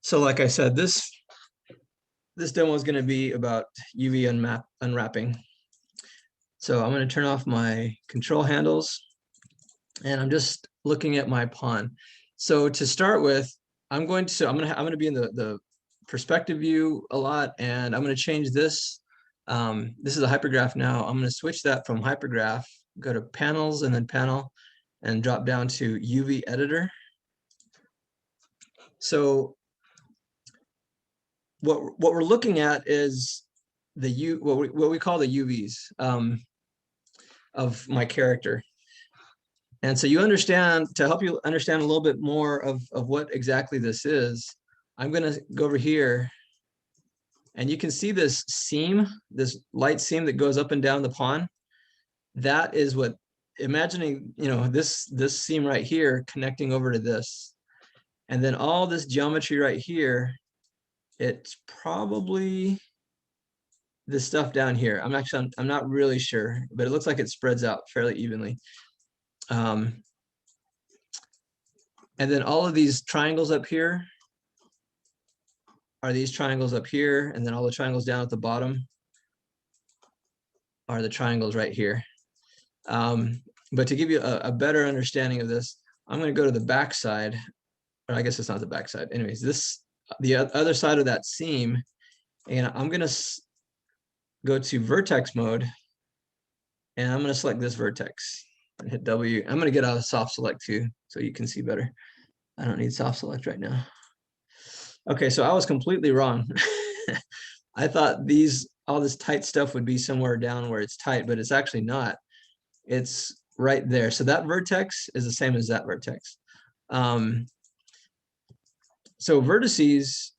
So like I said, this demo is going to be about UV unwrapping. So I'm going to turn off my control handles and I'm just looking at my pawn. So to start with, I'm going to be in the perspective view a lot, and I'm going to change this. This is a hypergraph now. I'm going to switch that from hypergraph, go to panels and then panel, and drop down to UV editor. So what we're looking at is what we call the UVs of my character. And so you understand, to help you understand a little bit more of what exactly this is, I'm going to go over here and you can see this seam, this light seam that goes up and down the pawn. That is what, imagining, this seam right here connecting over to this. And then all this geometry right here, it's probably this stuff down here. I'm not really sure, but it looks like it spreads out fairly evenly. And then all of these triangles up here are these triangles up here, and then all the triangles down at the bottom are the triangles right here. But to give you a better understanding of this, I'm going to go to the back side, or I guess it's not the back side. Anyways, the other side of that seam, and I'm going to go to vertex mode, and I'm going to select this vertex and hit W. I'm going to get out of soft select too, so you can see better. I don't need soft select right now. Okay, so I was completely wrong. I thought all this tight stuff would be somewhere down where it's tight, but it's actually not. It's right there. So that vertex is the same as that vertex. So vertices,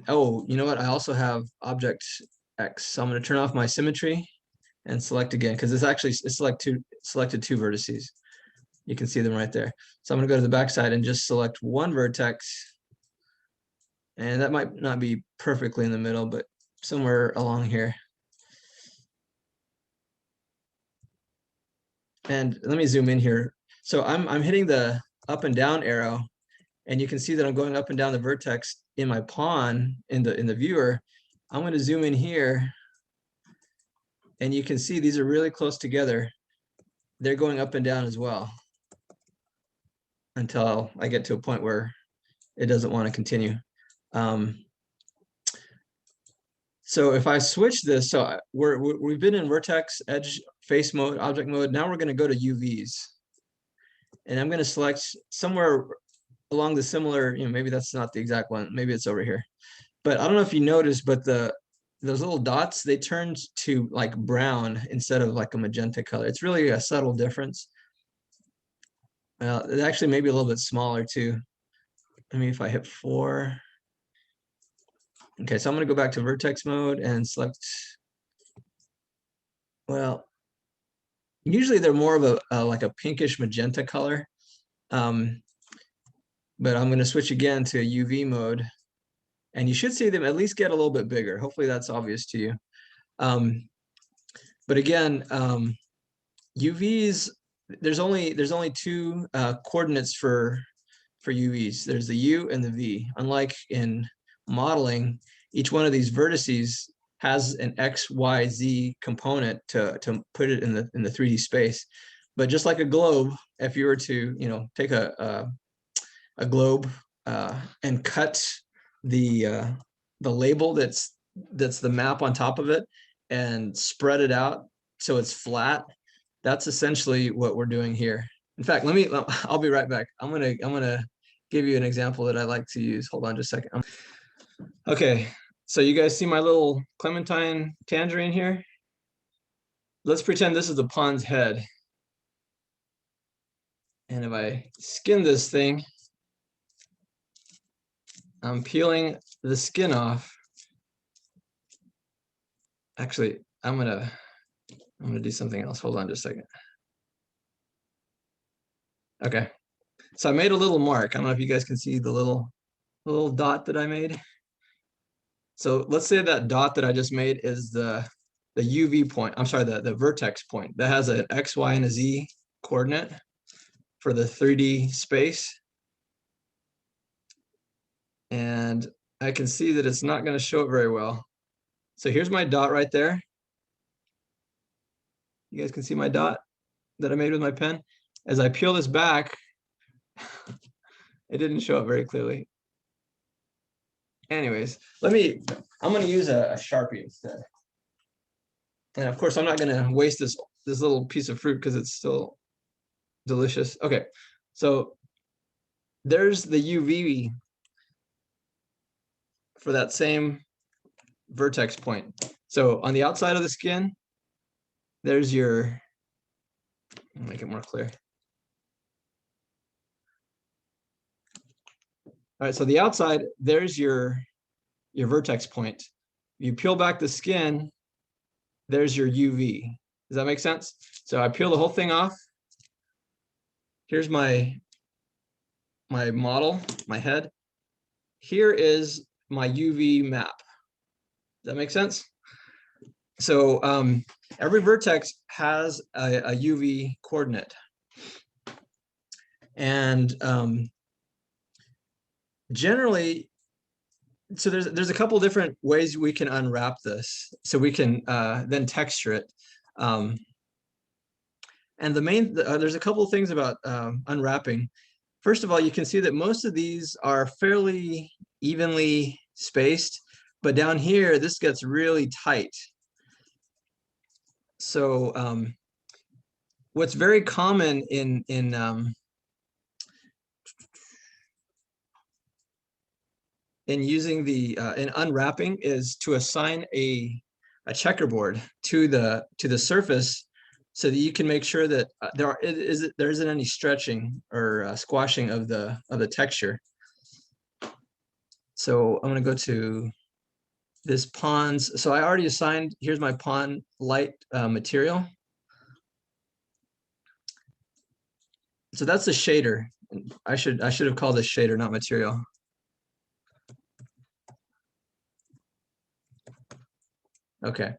oh, you know what? I also have object X. So I'm going to turn off my symmetry and select again, because it's selected two vertices. You can see them right there. So I'm going to go to the back side and just select one vertex. And that might not be perfectly in the middle, but somewhere along here. And let me zoom in here. So I'm hitting the up and down arrow, and you can see that I'm going up and down the vertex in my pawn in the viewer. I'm going to zoom in here, and you can see these are really close together. They're going up and down as well until I get to a point where it doesn't want to continue. So if I switch this, so we've been in vertex, edge, face mode, object mode. Now we're going to go to UVs, and I'm going to select somewhere along the similar, maybe that's not the exact one. Maybe it's over here. But I don't know if you noticed, but those little dots, they turned to like brown instead of like a magenta color. It's really a subtle difference. It actually may be a little bit smaller too. I mean, if I hit 4. Okay, so I'm going to go back to vertex mode and select, well, usually they're more of like a pinkish magenta color. But I'm going to switch again to UV mode, and you should see them at least get a little bit bigger. Hopefully that's obvious to you. But again, UVs, there's only two coordinates for UVs. There's the U and the V. Unlike in modeling, each one of these vertices has an X, Y, Z component to put it in the 3D space. But just like a globe, if you were to take a globe and cut the label that's the map on top of it and spread it out so it's flat, that's essentially what we're doing here. In fact, I'll be right back. I'm gonna give you an example that I like to use. Hold on just a second. Okay, so you guys see my little clementine tangerine here? Let's pretend this is the pawn's head. And if I skin this thing, I'm peeling the skin off. Actually, I'm gonna do something else. Hold on just a second. Okay, so I made a little mark. I don't know if you guys can see the little dot that I made. So let's say that dot that I just made is the UV point. I'm sorry, the vertex point that has an X, Y, and a Z coordinate for the 3D space. And I can see that it's not going to show it very well. So here's my dot right there. You guys can see my dot that I made with my pen. As I peel this back, it didn't show up very clearly. Anyways, I'm going to use a Sharpie instead. And of course, I'm not going to waste this little piece of fruit because it's still delicious. Okay, so there's the UV for that same vertex point. So on the outside of the skin, there's your, I'll make it more clear. All right, so the outside, there's your vertex point. You peel back the skin, there's your UV. Does that make sense? So I peel the whole thing off. Here's my model, my head. Here is my UV map. Does that make sense? So every vertex has a UV coordinate. And generally, so there's a couple different ways we can unwrap this. So we can then texture it. And there's a couple of things about unwrapping. First of all, you can see that most of these are fairly evenly spaced, but down here, this gets really tight. So what's very common in using in unwrapping is to assign a checkerboard to the surface so that you can make sure that there isn't any stretching or squashing of the texture. So I'm going to go to this Pond's. So I already assigned, here's my Pond light material. So that's the shader. I should have called this shader, not material. Okay.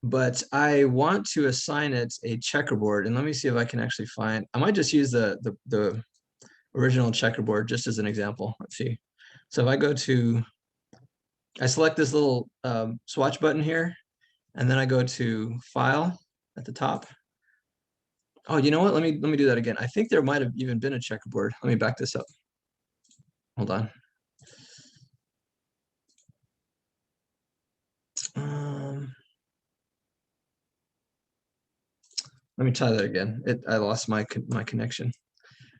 But I want to assign it a checkerboard, and let me see if I can actually find. I might just use the original checkerboard just as an example. Let's see. So if I go to, I select this little swatch button here, and then I go to File at the top. Oh, you know what? Let me do that again. I think there might have even been a checkerboard. Let me back this up. Hold on. Let me try that again. I lost my connection.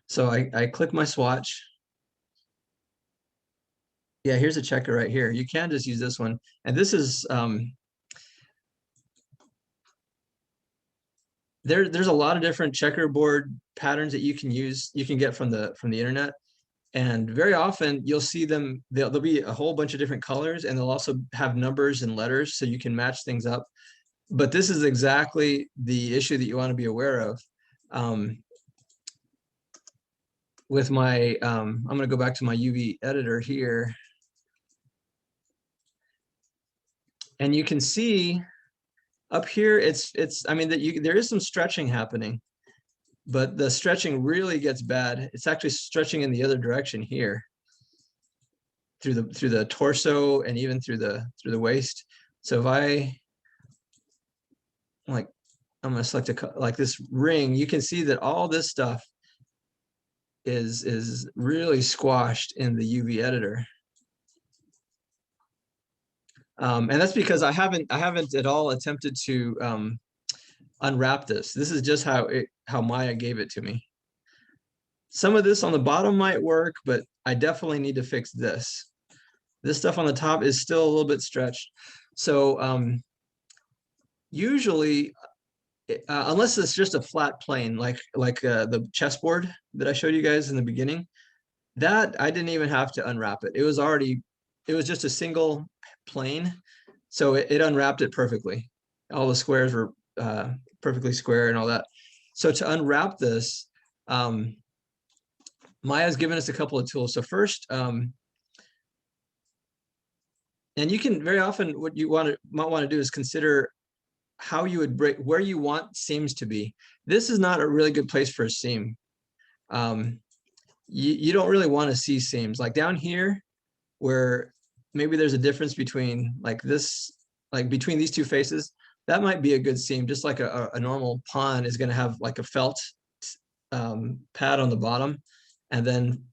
So I click my swatch. Yeah, here's a checker right here. You can just use this one. And this is, there's a lot of different checkerboard patterns that you can use, you can get from the internet. And very often you'll see them, there'll be a whole bunch of different colors, and they'll also have numbers and letters so you can match things up. But this is exactly the issue that you want to be aware of. With my, I'm going to go back to my UV editor here. And you can see up here, I mean, there is some stretching happening, but the stretching really gets bad. It's actually stretching in the other direction here through the torso and even through the waist. So if I'm going to select like this ring, you can see that all this stuff is really squashed in the UV editor. And that's because I haven't at all attempted to unwrap this. This is just how Maya gave it to me. Some of this on the bottom might work, but I definitely need to fix this. This stuff on the top is still a little bit stretched. So usually, unless it's just a flat plane, like the chessboard that I showed you guys in the beginning, that I didn't even have to unwrap it. It was just a single plane. So it unwrapped it perfectly. All the squares were perfectly square and all that. So to unwrap this, Maya's given us a couple of tools. So first, and you can very often, what you might want to do is consider how you would break, where you want seams to be. This is not a really good place for a seam. you don't really want to see seams. Like down here, where maybe there's a difference between like this, like between these two faces, that might be a good seam, just like a normal pond is going to have like a felt pad on the bottom. And then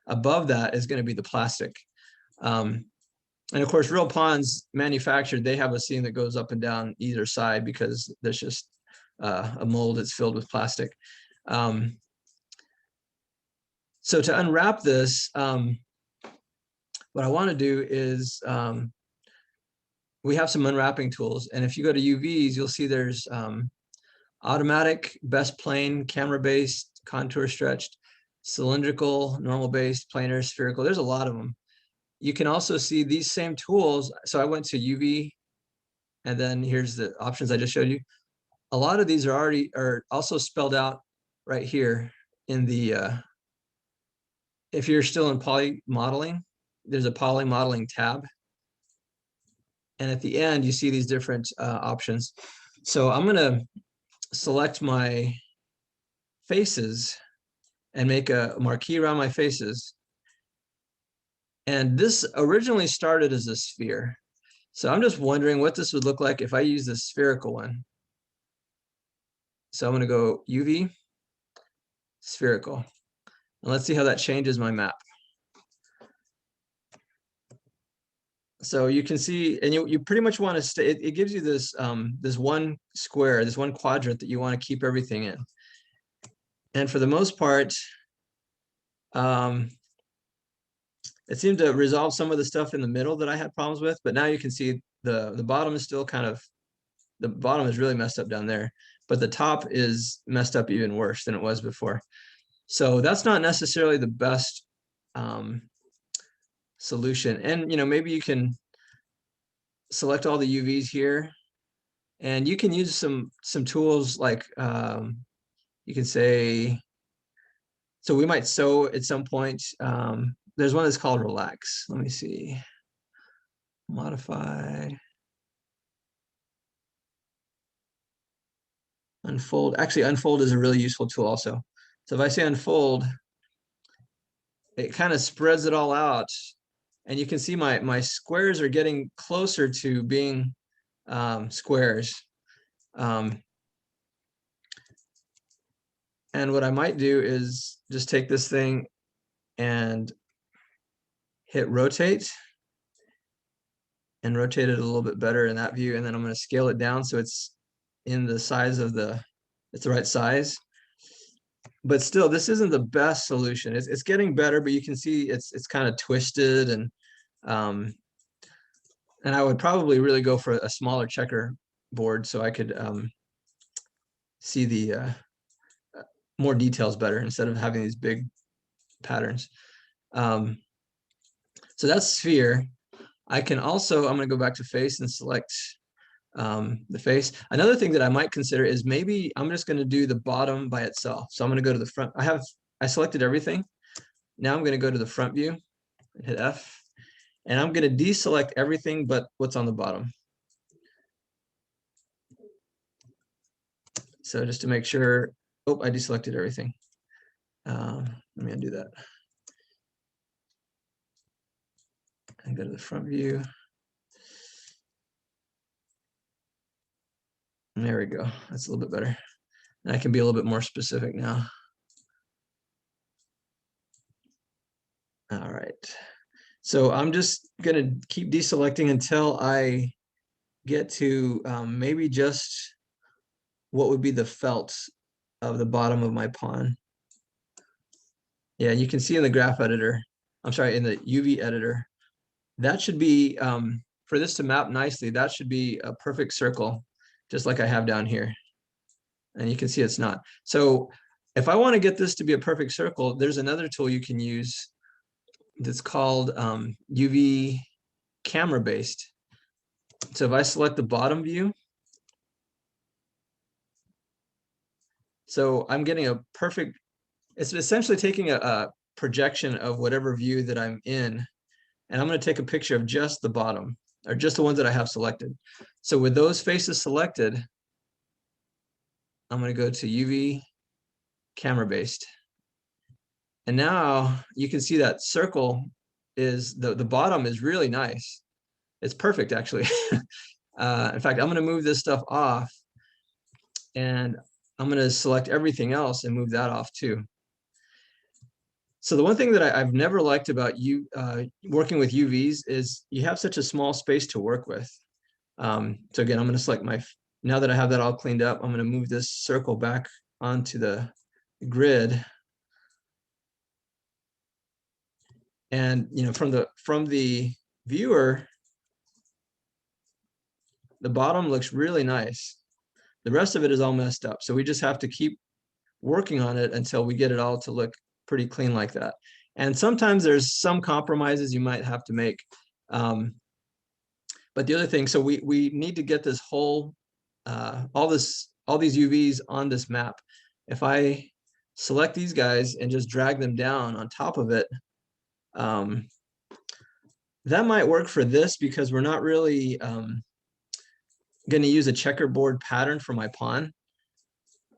above that is going to be the plastic. And of course, real ponds manufactured, they have a seam that goes up and down either side because there's just a mold that's filled with plastic. So to unwrap this, what I want to do is we have some unwrapping tools. And if you go to UVs, you'll see there's automatic, best plane, camera-based, contour stretched, cylindrical, normal-based, planar, spherical. There's a lot of them. You can also see these same tools. So I went to UV, and then here's the options I just showed you. A lot of these are also spelled out right here in the, if you're still in poly modeling, there's a poly modeling tab. And at the end, you see these different options. So I'm gonna select my faces and make a marquee around my faces. And this originally started as a sphere. So I'm just wondering what this would look like if I use the spherical one. So I'm going to go UV, spherical. And let's see how that changes my map. So you can see, and you pretty much want to stay, it gives you this, this one square, this one quadrant that you want to keep everything in. And for the most part, it seemed to resolve some of the stuff in the middle that I had problems with, but now you can see the bottom is still kind of, the bottom is really messed up down there, but the top is messed up even worse than it was before. So that's not necessarily the best solution. And, you know, maybe you can select all the UVs here, and you can use some tools like you can say, so we might sew at some point. There's one that's called relax. Let me see. Modify. Unfold. Actually, unfold is a really useful tool also. So if I say unfold, it kind of spreads it all out. And you can see my squares are getting closer to being squares. And what I might do is just take this thing and hit rotate and rotate it a little bit better in that view. And then I'm going to scale it down so it's in the size of it's the right size. But still, this isn't the best solution. It's getting better, but you can see it's kind of twisted, and I would probably really go for a smaller checker board so I could see the more details better instead of having these big patterns. So that's sphere. I can also, I'm going to go back to face and select the face. Another thing that I might consider is maybe I'm just going to do the bottom by itself. So I'm going to go to the front. I selected everything. Now I'm going to go to the front view and hit F, and I'm going to deselect everything but what's on the bottom. So just to make sure, oh, I deselected everything. Let me undo that. And go to the front view. And there we go. That's a little bit better. And I can be a little bit more specific now. All right. So I'm just going to keep deselecting until I get to maybe just what would be the felt of the bottom of my pawn. Yeah, you can see in the graph editor, I'm sorry, in the UV editor, that should be, for this to map nicely, that should be a perfect circle, just like I have down here. And you can see it's not. So if I want to get this to be a perfect circle, there's another tool you can use that's called UV camera based. So if I select the bottom view, so I'm getting a perfect, it's essentially taking a projection of whatever view that I'm in, and I'm going to take a picture of just the bottom, or just the ones that I have selected. So with those faces selected, I'm going to go to UV camera based. And now you can see that circle is the bottom is really nice. It's perfect, actually. In fact, I'm going to move this stuff off, and I'm going to select everything else and move that off too. So the one thing that I've never liked about you working with UVs is you have such a small space to work with. So again, I'm going to select now that I have that all cleaned up, I'm going to move this circle back onto the grid. And from the viewer, the bottom looks really nice. The rest of it is all messed up. So we just have to keep working on it until we get it all to look pretty clean like that. And sometimes there's some compromises you might have to make. But the other thing, so we need to get this whole, all these UVs on this map. If I select these guys and just drag them down on top of it, that might work for this because we're not really going to use a checkerboard pattern for my pawn.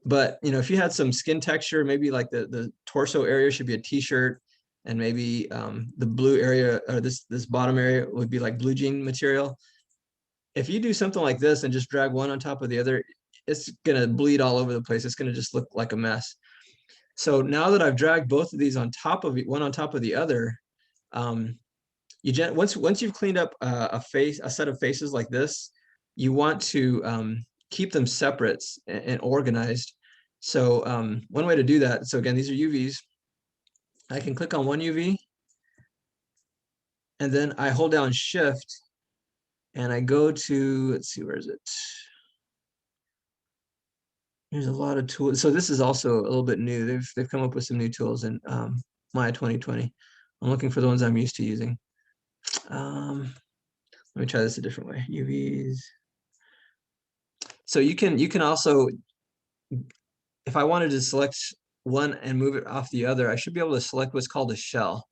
But if you had some skin texture, maybe like the torso area should be a t-shirt, and maybe the blue area or this bottom area would be like blue jean material. If you do something like this and just drag one on top of the other, it's gonna bleed all over the place. It's gonna just look like a mess. So now that I've dragged both of these on top of one on top of the other, once you've cleaned up a set of faces like this, you want to keep them separate and organized. So one way to do that, so again, these are UVs. I can click on one UV, and then I hold down Shift, and I go to, let's see, where is it? There's a lot of tools. So this is also a little bit new. They've come up with some new tools in Maya 2020. I'm looking for the ones I'm used to using. Let me try this a different way. UVs. So you can also, if I wanted to select one and move it off the other, I should be able to select what's called a shell.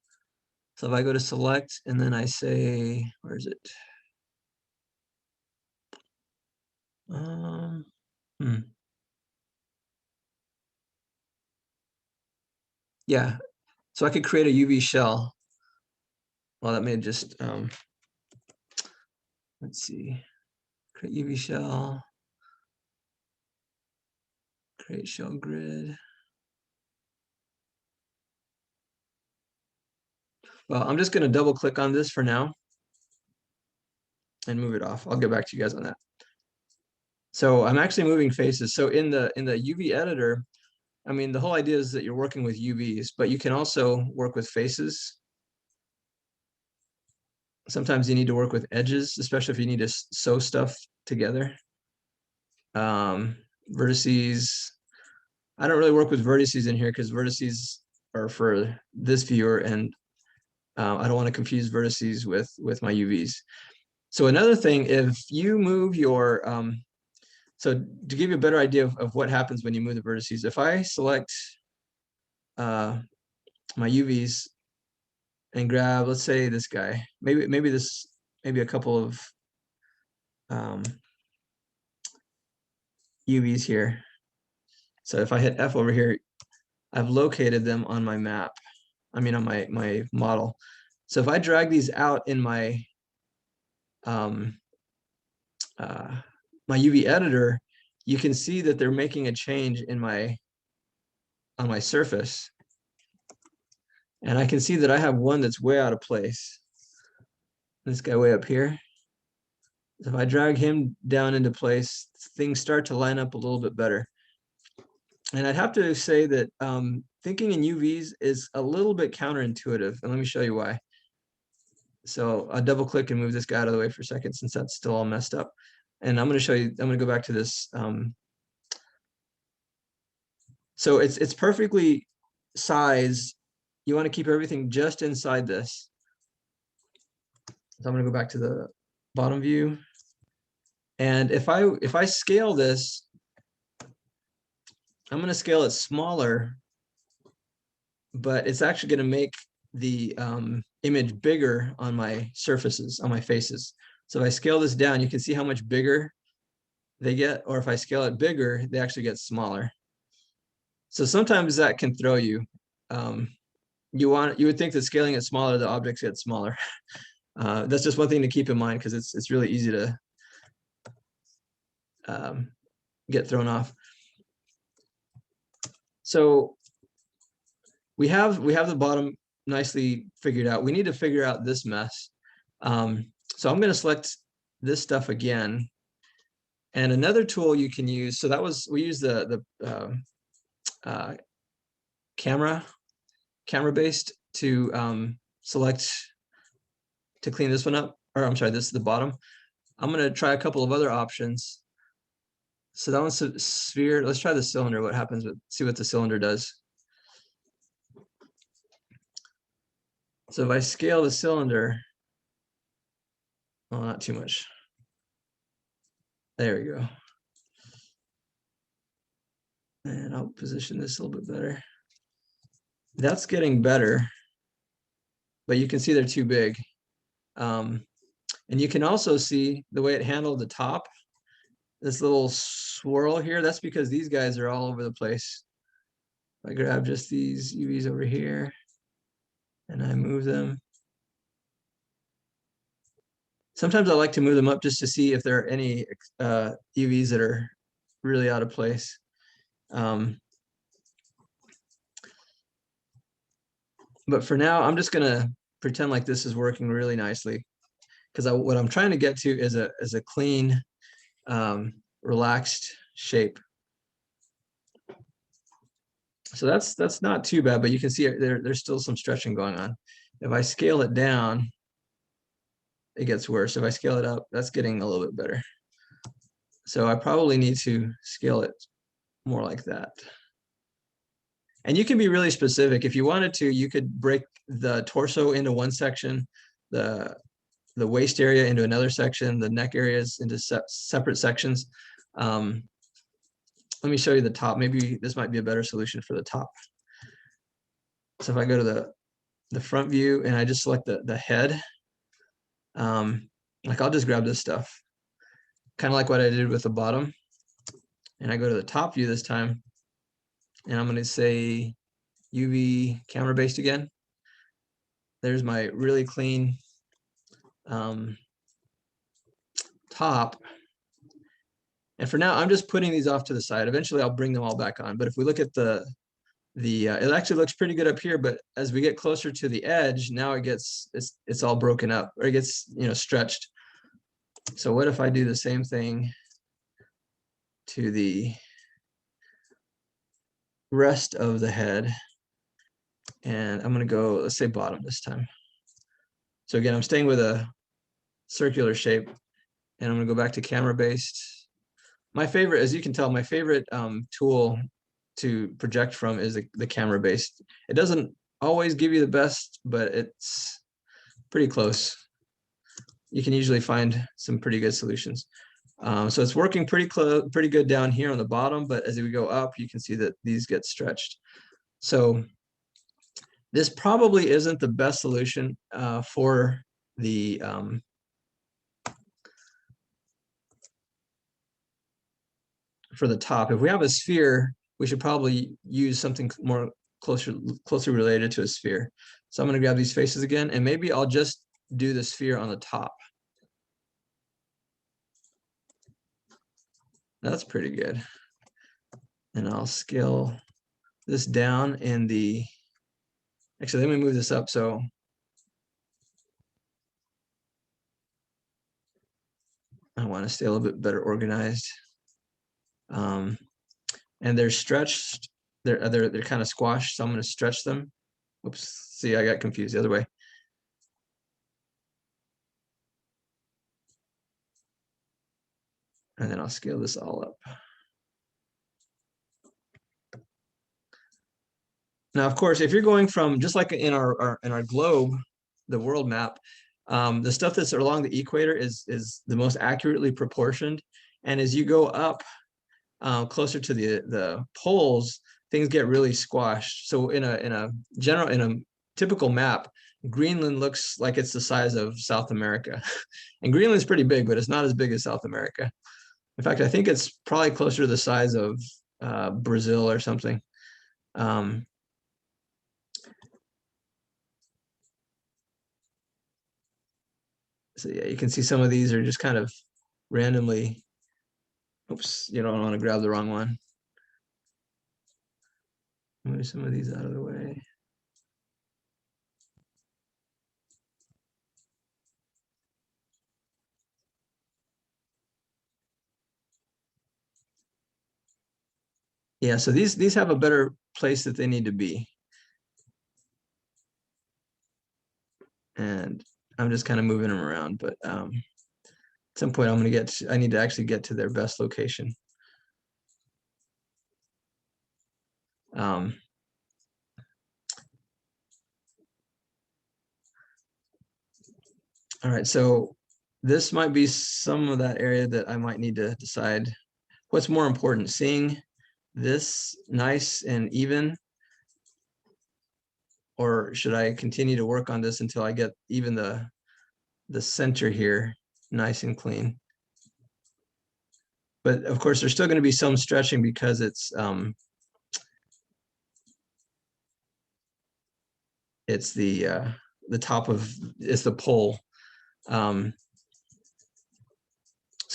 So if I go to select and then I say, where is it? Yeah, so I could create a UV shell. Well, that may just, let's see, create UV shell, create shell grid. Well, I'm just going to double click on this for now and move it off. I'll get back to you guys on that. So I'm actually moving faces. So in the UV editor, I mean, the whole idea is that you're working with UVs, but you can also work with faces. Sometimes you need to work with edges, especially if you need to sew stuff together. Vertices. I don't really work with vertices in here because vertices are for this viewer, and I don't want to confuse vertices with my UVs. So another thing, if you move your, so to give you a better idea of what happens when you move the vertices, if I select my UVs and grab, let's say this guy, maybe a couple of UVs here. So if I hit F over here, I've located them on my map. I mean, on my model. So if I drag these out in my my UV editor, you can see that they're making a change in on my surface. And I can see that I have one that's way out of place. This guy way up here. If I drag him down into place, things start to line up a little bit better. And I'd have to say that thinking in UVs is a little bit counterintuitive. And let me show you why. So I'll double click and move this guy out of the way for a second since that's still all messed up. And I'm going to show you, I'm going to go back to this. So it's perfectly sized. You want to keep everything just inside this. So I'm going to go back to the bottom view. And if I scale this, I'm going to scale it smaller, but it's actually going to make the image bigger on my surfaces, on my faces. So if I scale this down, you can see how much bigger they get, or if I scale it bigger, they actually get smaller. So sometimes that can throw you. you would think that scaling it smaller, the objects get smaller. That's just one thing to keep in mind because it's really easy to get thrown off. So we have the bottom nicely figured out. We need to figure out this mess. So I'm going to select this stuff again. And another tool you can use, so that was, we use the camera based to select, to clean this one up, or I'm sorry, this is the bottom. I'm going to try a couple of other options. So that one's a sphere. Let's try the cylinder. What happens with, see what the cylinder does. So if I scale the cylinder, well, not too much. There we go. And I'll position this a little bit better. That's getting better, but you can see they're too big. And you can also see the way it handled the top, this little swirl here. That's because these guys are all over the place. I grab just these UVs over here and I move them. Sometimes I like to move them up just to see if there are any UVs that are really out of place. But for now, I'm just gonna pretend like this is working really nicely, because what I'm trying to get to is a clean, relaxed shape. So that's not too bad, but you can see there's still some stretching going on. If I scale it down, it gets worse. If I scale it up, that's getting a little bit better. So I probably need to scale it more like that. And you can be really specific. If you wanted to, you could break the torso into one section, the waist area into another section, the neck areas into separate sections. Let me show you the top. Maybe this might be a better solution for the top. So if I go to the front view and I just select the head, like I'll just grab this stuff, kind of like what I did with the bottom. And I go to the top view this time, and I'm going to say UV camera based again. There's my really clean top. And for now, I'm just putting these off to the side. Eventually, I'll bring them all back on. But if we look at it actually looks pretty good up here. But as we get closer to the edge, now it's all broken up, or it gets stretched. So what if I do the same thing to the rest of the head? And I'm going to go, let's say bottom this time. So again, I'm staying with a circular shape, and I'm going to go back to camera based. My favorite, as you can tell, my favorite tool to project from is the camera based. It doesn't always give you the best, but it's pretty close. You can usually find some pretty good solutions. So it's working pretty good down here on the bottom, but as we go up, you can see that these get stretched. So this probably isn't the best solution for the top. If we have a sphere, we should probably use something more closely related to a sphere. So I'm going to grab these faces again, and maybe I'll just do the sphere on the top. That's pretty good. And I'll scale this down in the, actually, let me move this up so I want to stay a little bit better organized. And they're stretched, they're kind of squashed, so I'm going to stretch them. Oops, see, I got confused the other way. And then I'll scale this all up. Now, of course, if you're going from, just like in our globe, the world map, the stuff that's along the equator is the most accurately proportioned. And as you go up closer to the poles, things get really squashed. So in a typical map, Greenland looks like it's the size of South America. And Greenland's pretty big, but it's not as big as South America. In fact, I think it's probably closer to the size of Brazil or something. So yeah, you can see some of these are just kind of randomly, oops, you don't want to grab the wrong one. Move some of these out of the way. Yeah, so these have a better place that they need to be. And I'm just kind of moving them around, but at some point I need to actually get to their best location. Um, all right, so this might be some of that area that I might need to decide what's more important, seeing this nice and even, or should I continue to work on this until I get even the center here nice and clean? But of course, there's still going to be some stretching because it's the top of, it's the pole. So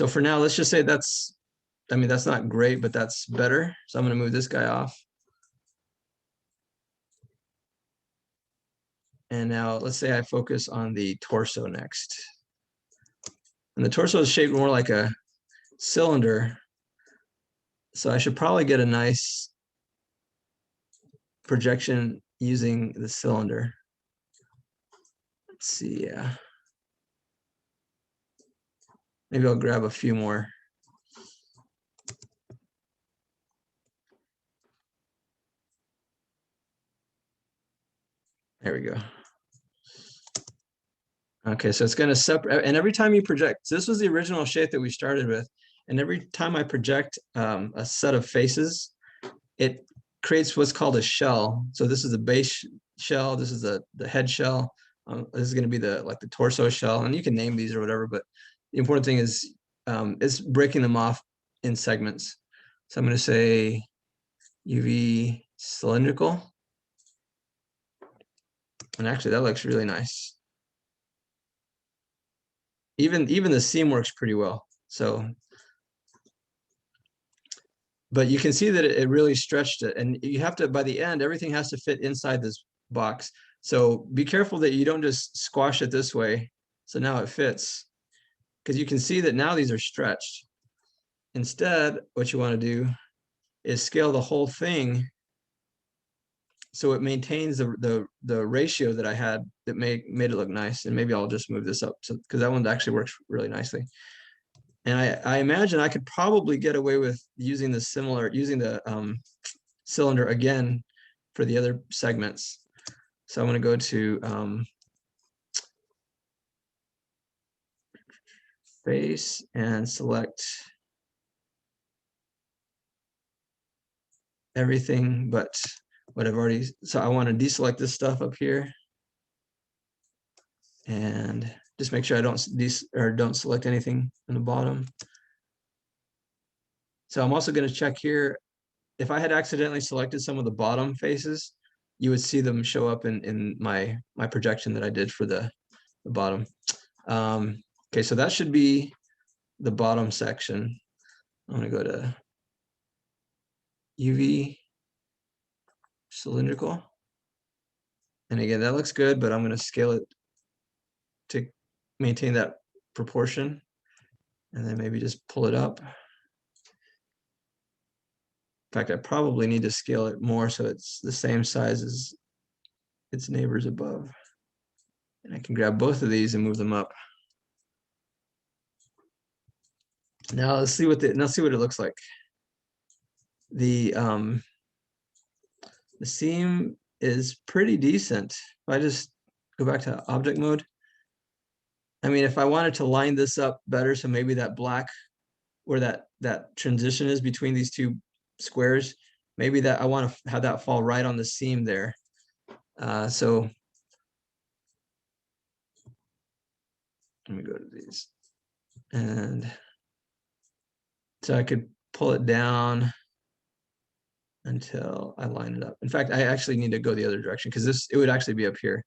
for now, let's just say that's, I mean, that's not great, but that's better. So I'm going to move this guy off. And now let's say I focus on the torso next. And the torso is shaped more like a cylinder. So I should probably get a nice projection using the cylinder. Let's see, yeah. Maybe I'll grab a few more. There we go. Okay, so it's going to separate, and every time you project, so this was the original shape that we started with, and every time I project a set of faces, it creates what's called a shell. So this is the base shell, this is the head shell, this is going to be the torso shell, and you can name these or whatever, but the important thing is it's breaking them off in segments. So I'm going to say UV cylindrical, and actually that looks really nice. Even the seam works pretty well. So, but you can see that it really stretched it, and you have to, by the end, everything has to fit inside this box. So be careful that you don't just squash it this way. So now it fits, because you can see that now these are stretched. Instead, what you want to do is scale the whole thing so it maintains the ratio that I had that made it look nice. And maybe I'll just move this up because that one actually works really nicely. And I imagine I could probably get away with using the cylinder again for the other segments. So I'm going to go to face and select everything but what I've already, so I want to deselect this stuff up here and just make sure I don't select anything in the bottom. So I'm also going to check here. If I had accidentally selected some of the bottom faces, you would see them show up in my projection that I did for the bottom. Okay, so that should be the bottom section. I'm going to go to UV cylindrical. And again, that looks good, but I'm going to scale it to maintain that proportion. And then maybe just pull it up. In fact, I probably need to scale it more so it's the same size as its neighbors above. And I can grab both of these and move them up. Now let's see what it looks like. The seam is pretty decent. If I just go back to object mode, I mean, if I wanted to line this up better, so maybe that black where that transition is between these two squares, maybe that I want to have that fall right on the seam there. So let me go to these, and so I could pull it down until I line it up. In fact, I actually need to go the other direction because it would actually be up here.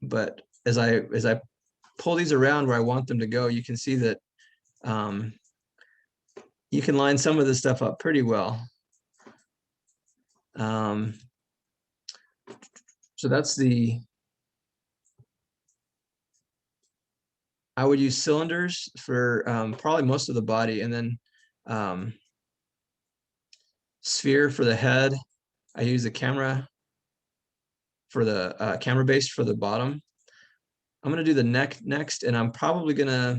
But as I pull these around where I want them to go, you can see that you can line some of this stuff up pretty well. So that's I would use cylinders for probably most of the body, and then sphere for the head. I use the camera for the camera base for the bottom. I'm gonna do the neck next, and I'm probably gonna,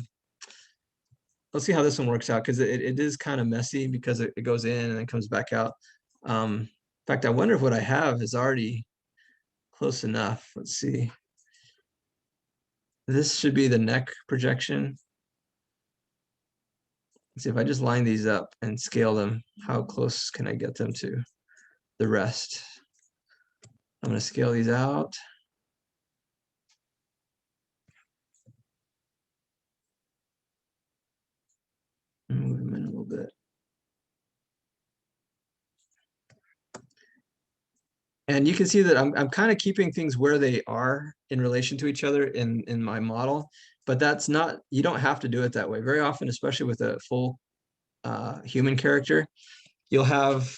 let's see how this one works out, because it is kind of messy because it goes in and then comes back out. In fact, I wonder if what I have is already close enough. Let's see. This should be the neck projection. Let's see if I just line these up and scale them, how close can I get them to the rest? I'm going to scale these out. Move them in a little bit. And you can see that I'm kind of keeping things where they are in relation to each other in my model, but that's not, you don't have to do it that way. Very often, especially with a full human character, you'll have,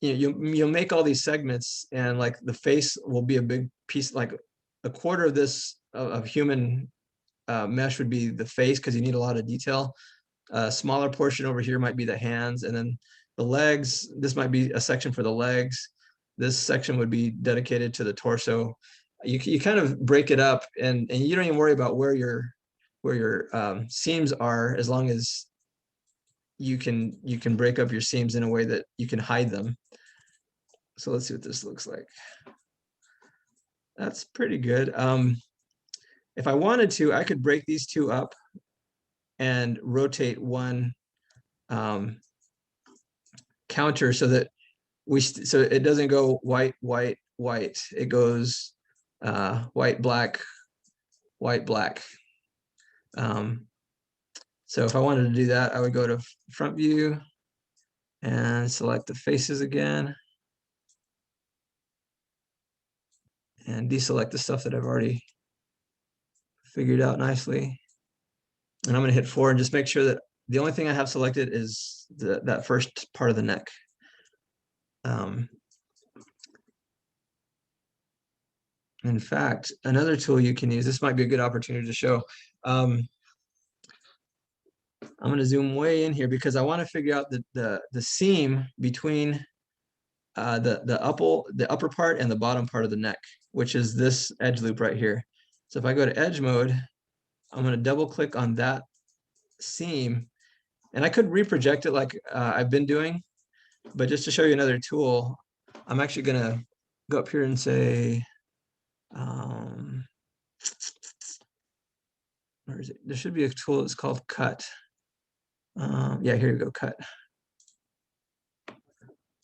you'll make all these segments, and like the face will be a big piece, like a quarter of this of human mesh would be the face, because you need a lot of detail. A smaller portion over here might be the hands, and then the legs, this might be a section for the legs. This section would be dedicated to the torso. You kind of break it up, and you don't even worry about where your seams are, as long as you can break up your seams in a way that you can hide them. So let's see what this looks like. That's pretty good. If I wanted to, I could break these two up and rotate one counter so that so it doesn't go white, white, white. It goes white, black, white, black. So if I wanted to do that, I would go to front view and select the faces again, and deselect the stuff that I've already figured out nicely. And I'm going to hit 4 and just make sure that the only thing I have selected is that first part of the neck. In fact, another tool you can use, this might be a good opportunity to show. I'm going to zoom way in here because I want to figure out the seam between the upper part and the bottom part of the neck, which is this edge loop right here. So if I go to edge mode, I'm going to double click on that seam, and I could reproject it like I've been doing, but just to show you another tool, I'm actually going to go up here and say, where is it? There should be a tool that's called cut. Yeah, here you go, cut.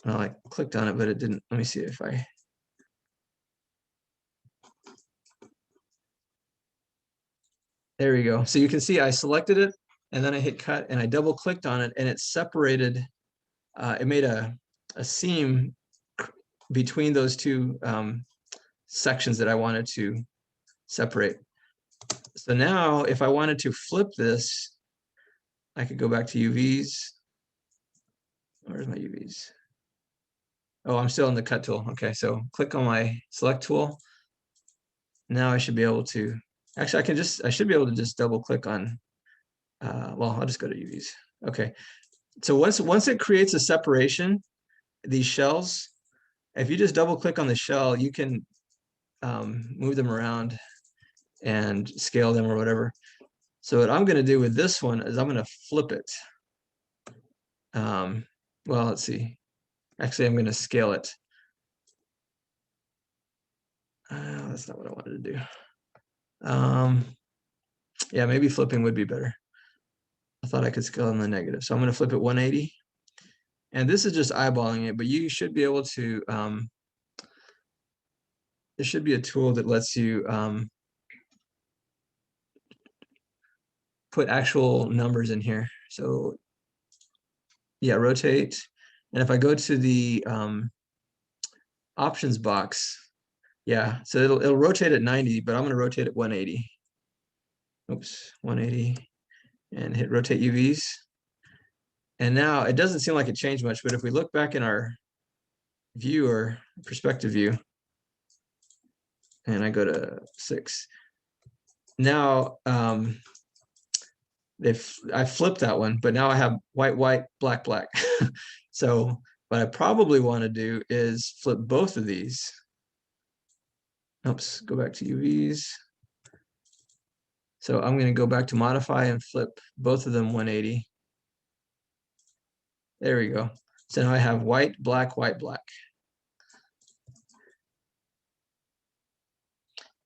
Well, I clicked on it, but it didn't. Let me see if I. There we go. So you can see I selected it, and then I hit cut, and I double clicked on it, and it separated. It made a seam between those two sections that I wanted to separate. So now if I wanted to flip this, I could go back to UVs. Where's my UVs? Oh, I'm still in the cut tool. Okay, so click on my select tool. Now I should be able to, actually I should be able to just double click on, well, I'll just go to UVs. Okay, so once it creates a separation, these shells, if you just double click on the shell, you can move them around and scale them or whatever. So what I'm going to do with this one is I'm going to flip it. Well, let's see. Actually, I'm going to scale it. That's not what I wanted to do. Yeah, maybe flipping would be better. I thought I could scale in the negative. So I'm going to flip it 180. And this is just eyeballing it, but you should be able to, there should be a tool that lets you put actual numbers in here. So yeah, rotate. And if I go to the options box, Yeah, so it'll rotate at 90, but I'm going to rotate at 180. Oops, 180, and hit rotate UVs. And now it doesn't seem like it changed much, but if we look back in our view or perspective view, and I go to 6, now I flipped that one, but now I have white, white, black, black. So what I probably want to do is flip both of these. Oops, go back to UVs. So I'm going to go back to modify and flip both of them 180. There we go. So now I have white, black, white, black.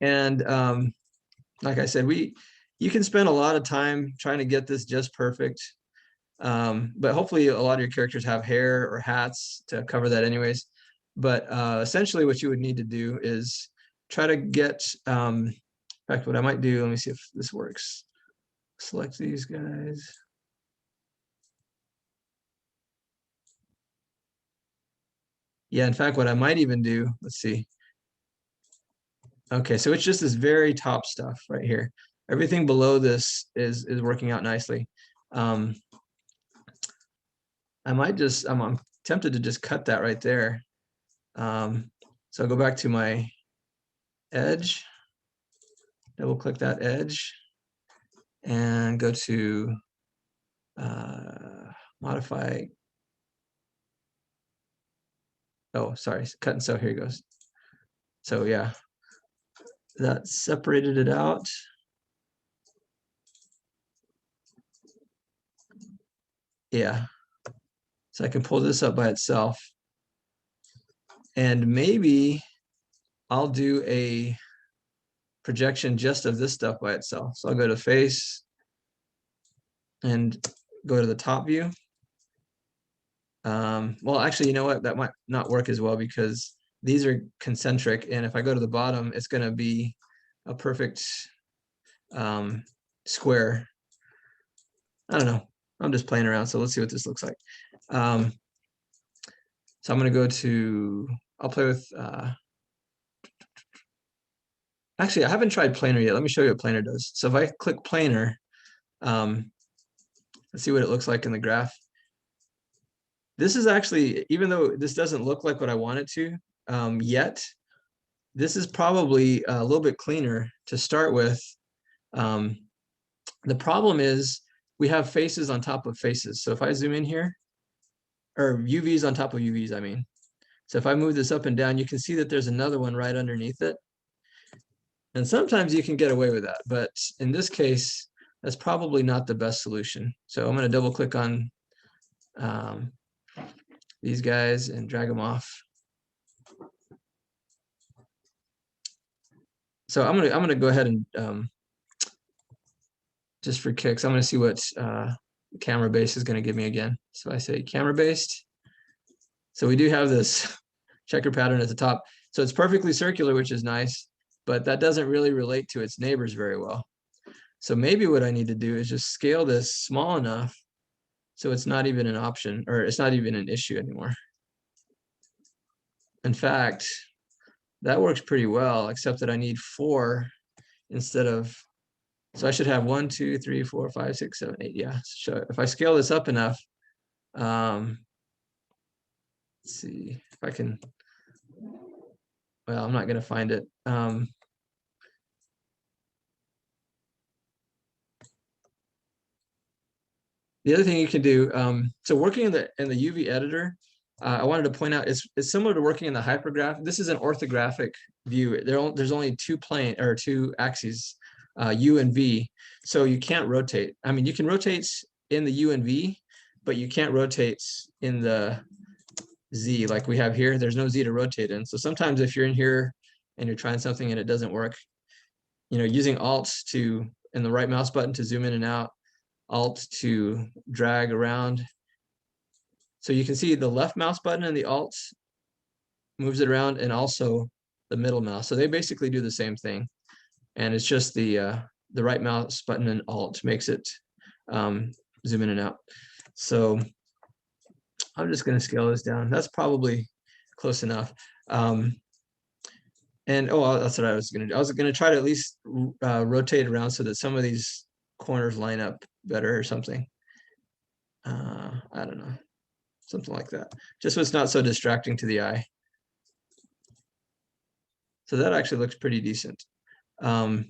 And like I said, you can spend a lot of time trying to get this just perfect. But hopefully a lot of your characters have hair or hats to cover that anyways. But essentially what you would need to do is try to get, in fact, what I might do, let me see if this works. Select these guys. Yeah, in fact, what I might even do, let's see. Okay, so it's just this very top stuff right here. Everything below this is working out nicely. I might just, I'm tempted to just cut that right there. So I'll go back to my edge, double click that edge, and go to modify. Oh, sorry, cut and sew. Here it goes. So yeah, that separated it out. Yeah, so I can pull this up by itself, and maybe I'll do a projection just of this stuff by itself. So I'll go to face and go to the top view. Well, actually, you know what? That might not work as well because these are concentric, and if I go to the bottom, it's going to be a perfect square. I don't know. I'm just playing around, so let's see what this looks like. So I'm going to go to, I'll play with, actually, I haven't tried planar yet. Let me show you what planar does. So if I click planar, let's see what it looks like in the graph. This is actually, even though this doesn't look like what I want it to yet, this is probably a little bit cleaner to start with. The problem is we have faces on top of faces. So if I zoom in here, or UVs on top of UVs, I mean. So if I move this up and down, you can see that there's another one right underneath it. And sometimes you can get away with that, but in this case, that's probably not the best solution. So I'm going to double click on these guys and drag them off. So I'm gonna go ahead and just for kicks, I'm gonna see what camera base is gonna give me again. So I say camera based. So we do have this checker pattern at the top. So it's perfectly circular, which is nice, but that doesn't really relate to its neighbors very well. So maybe what I need to do is just scale this small enough so it's not even an option, or it's not even an issue anymore. In fact, that works pretty well, except that I need 4 instead of, so I should have 1, 2, 3, 4, 5, 6, 7, 8. Yeah. So if I scale this up enough, let's see if I can, well, I'm not going to find it. The other thing you can do, so working in the UV editor, I wanted to point out it's similar to working in the hypergraph. This is an orthographic view. There's only 2 axes, U and V, so you can't rotate. I mean, you can rotate in the U and V, but you can't rotate in the Z like we have here. There's no Z to rotate in. So sometimes if you're in here and you're trying something and it doesn't work, using Alt and the right mouse button to zoom in and out, Alt to drag around. So you can see the left mouse button and the Alt moves it around, and also the middle mouse. So they basically do the same thing. And it's just the right mouse button and Alt makes it zoom in and out. So I'm just going to scale this down. That's probably close enough. And oh, that's what I was gonna do. I was gonna try to at least rotate around so that some of these corners line up better or something. I don't know, something like that. Just so it's not so distracting to the eye. So that actually looks pretty decent. But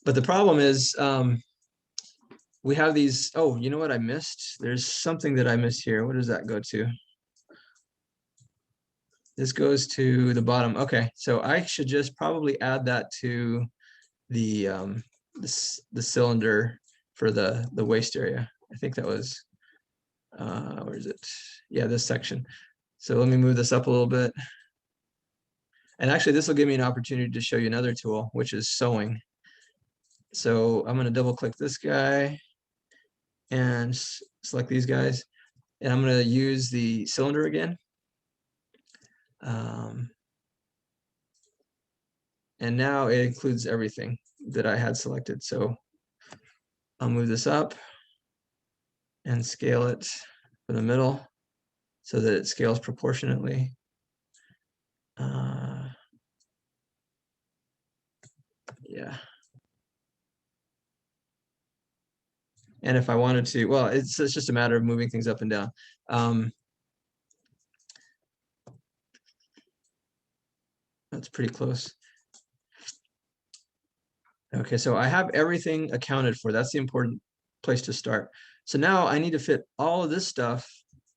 the problem is we have these, oh, you know what I missed? There's something that I missed here. What does that go to? This goes to the bottom. Okay, so I should just probably add that to the the cylinder for the waist area. I think that was where is it? Yeah, this section. So let me move this up a little bit. And actually, this will give me an opportunity to show you another tool, which is sewing. So I'm going to double click this guy and select these guys. And I'm going to use the cylinder again. And now it includes everything that I had selected. So I'll move this up and scale it from the middle so that it scales proportionately. Yeah. And if I wanted to, well, it's just a matter of moving things up and down. That's pretty close. Okay, so I have everything accounted for. That's the important place to start. So now I need to fit all of this stuff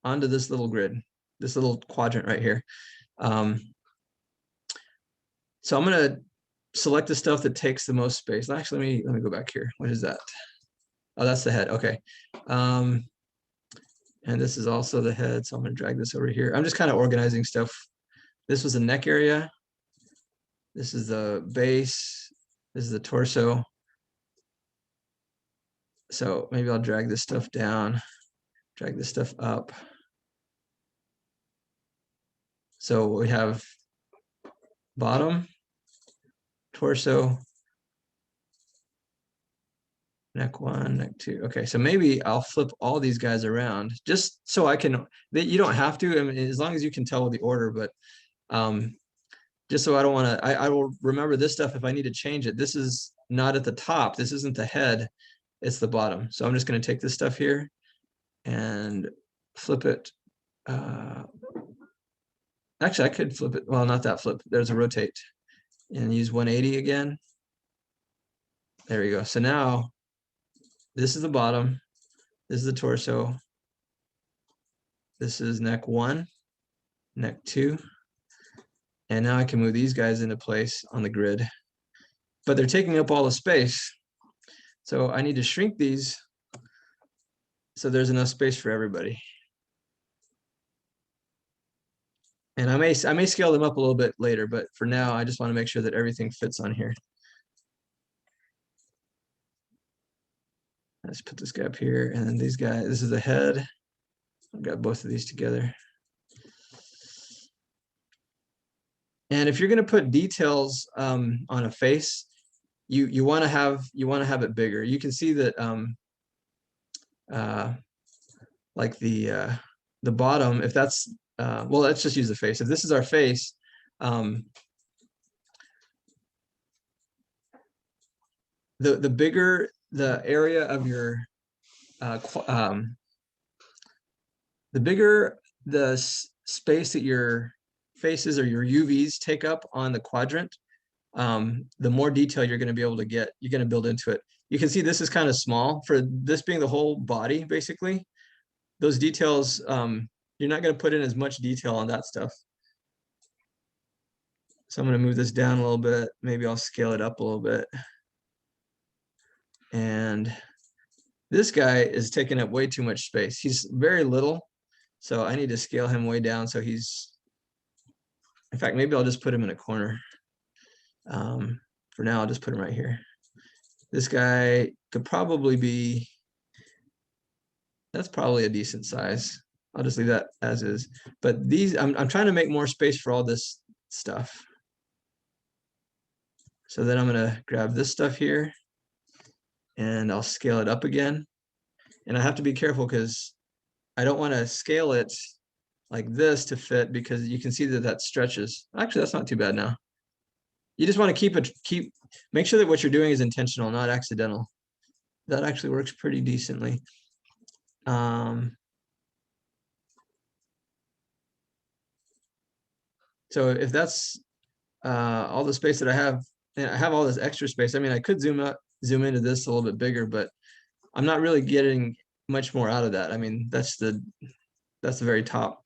onto this little grid, this little quadrant right here. So I'm going to select the stuff that takes the most space. Actually, let me go back here. What is that? Oh, that's the head. Okay. And this is also the head. So I'm going to drag this over here. I'm just kind of organizing stuff. This was the neck area. This is the base. This is the torso. So maybe I'll drag this stuff down, drag this stuff up. So we have bottom, torso, neck one, neck two. Okay, so maybe I'll flip all these guys around just so I can, you don't have to, I mean, as long as you can tell the order, but just so I don't want to, I will remember this stuff if I need to change it. This is not at the top. This isn't the head, it's the bottom. So I'm just going to take this stuff here and flip it. Actually, I could flip it. Well, not that flip. There's a rotate and use 180 again. There we go. So now this is the bottom. This is the torso. This is neck one, neck two. And now I can move these guys into place on the grid, but they're taking up all the space. So I need to shrink these so there's enough space for everybody. And I may scale them up a little bit later, but for now, I just want to make sure that everything fits on here. Let's put this guy up here, and then these guys, this is the head. I've got both of these together. And if you're going to put details on a face, you want to have it bigger. You can see that like the bottom, if that's well, let's just use the face. If this is our face, the bigger the area of your the bigger the space that your faces or your UVs take up on the quadrant, the more detail you're going to be able to get. You're going to build into it. You can see this is kind of small for this being the whole body, basically. Those details, you're not going to put in as much detail on that stuff. So I'm going to move this down a little bit. Maybe I'll scale it up a little bit. And this guy is taking up way too much space. He's very little, so I need to scale him way down so he's, in fact, maybe I'll just put him in a corner. For now, I'll just put him right here. This guy could probably be, that's probably a decent size. I'll just leave that as is. But these, I'm trying to make more space for all this stuff. So then I'm gonna grab this stuff here and I'll scale it up again. And I have to be careful because I don't want to scale it like this to fit, because you can see that that stretches. Actually, that's not too bad now. You just want to make sure that what you're doing is intentional, not accidental. That actually works pretty decently. So if that's all the space that I have, and I have all this extra space. I mean, I could zoom into this a little bit bigger, but I'm not really getting much more out of that. I mean, that's the very top.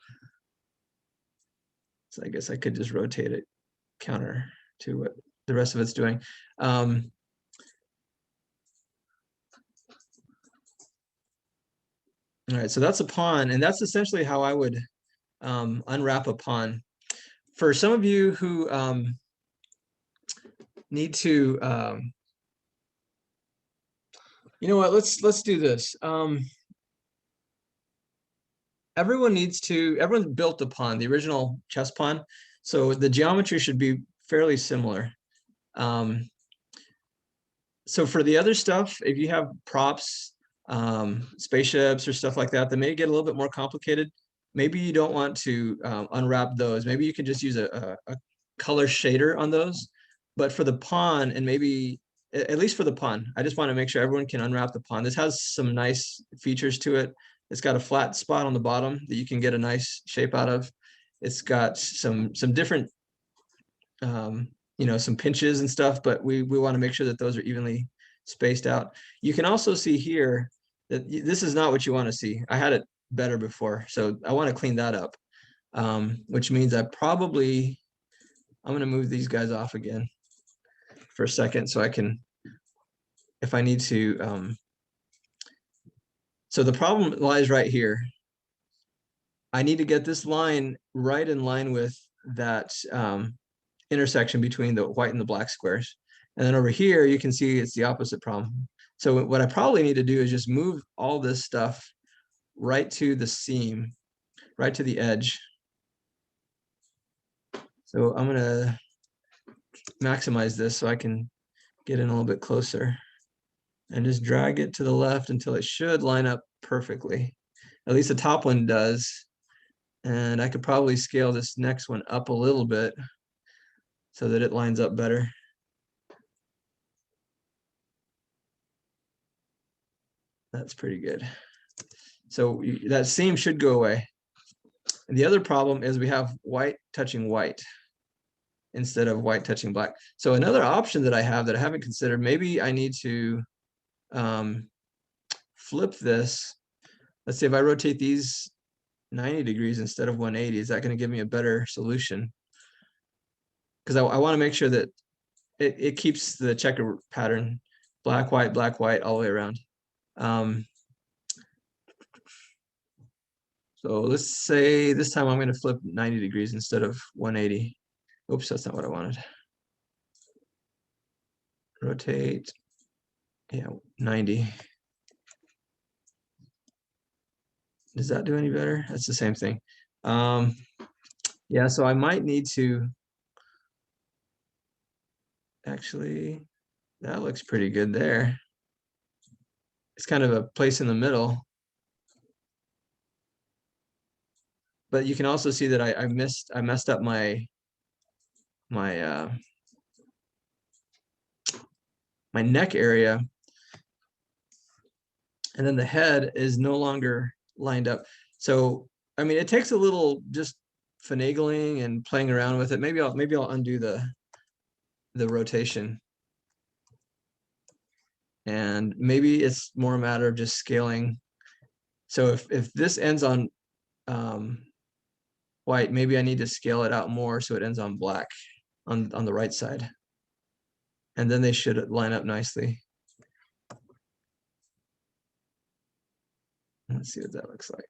So I guess I could just rotate it counter to what the rest of it's doing. All right, so that's a pawn, and that's essentially how I would unwrap a pawn. For some of you who need to, you know what, let's do this. Everyone built a pawn, the original chess pawn, so the geometry should be fairly similar. So for the other stuff, if you have props, spaceships or stuff like that, that may get a little bit more complicated. Maybe you don't want to unwrap those. Maybe you can just use a color shader on those. But for the pawn, and maybe at least for the pawn, I just want to make sure everyone can unwrap the pawn. This has some nice features to it. It's got a flat spot on the bottom that you can get a nice shape out of. It's got some different you know, some pinches and stuff, but we want to make sure that those are evenly spaced out. You can also see here that this is not what you want to see. I had it better before, so I want to clean that up, which means I'm going to move these guys off again for a second so I can, if I need to. So the problem lies right here. I need to get this line right in line with that intersection between the white and the black squares. And then over here, you can see it's the opposite problem. So what I probably need to do is just move all this stuff right to the seam, right to the edge. So I'm gonna maximize this so I can get in a little bit closer and just drag it to the left until it should line up perfectly. At least the top one does. And I could probably scale this next one up a little bit so that it lines up better. That's pretty good. So that seam should go away. And the other problem is we have white touching white instead of white touching black. So another option that I have that I haven't considered, maybe I need to flip this. Let's see if I rotate these 90 degrees instead of 180, is that going to give me a better solution? Because I want to make sure that it keeps the checker pattern black, white, all the way around. So let's say this time I'm going to flip 90 degrees instead of 180. Oops, that's not what I wanted. Rotate, yeah, 90. Does that do any better? That's the same thing. Yeah, so I might need to, actually, that looks pretty good there. It's kind of a place in the middle. But you can also see that I messed up my neck area, and then the head is no longer lined up. So I mean, it takes a little just finagling and playing around with it. Maybe I'll undo the rotation, and maybe it's more a matter of just scaling. So if this ends on white, maybe I need to scale it out more so it ends on black on the right side. And then they should line up nicely. Let's see what that looks like.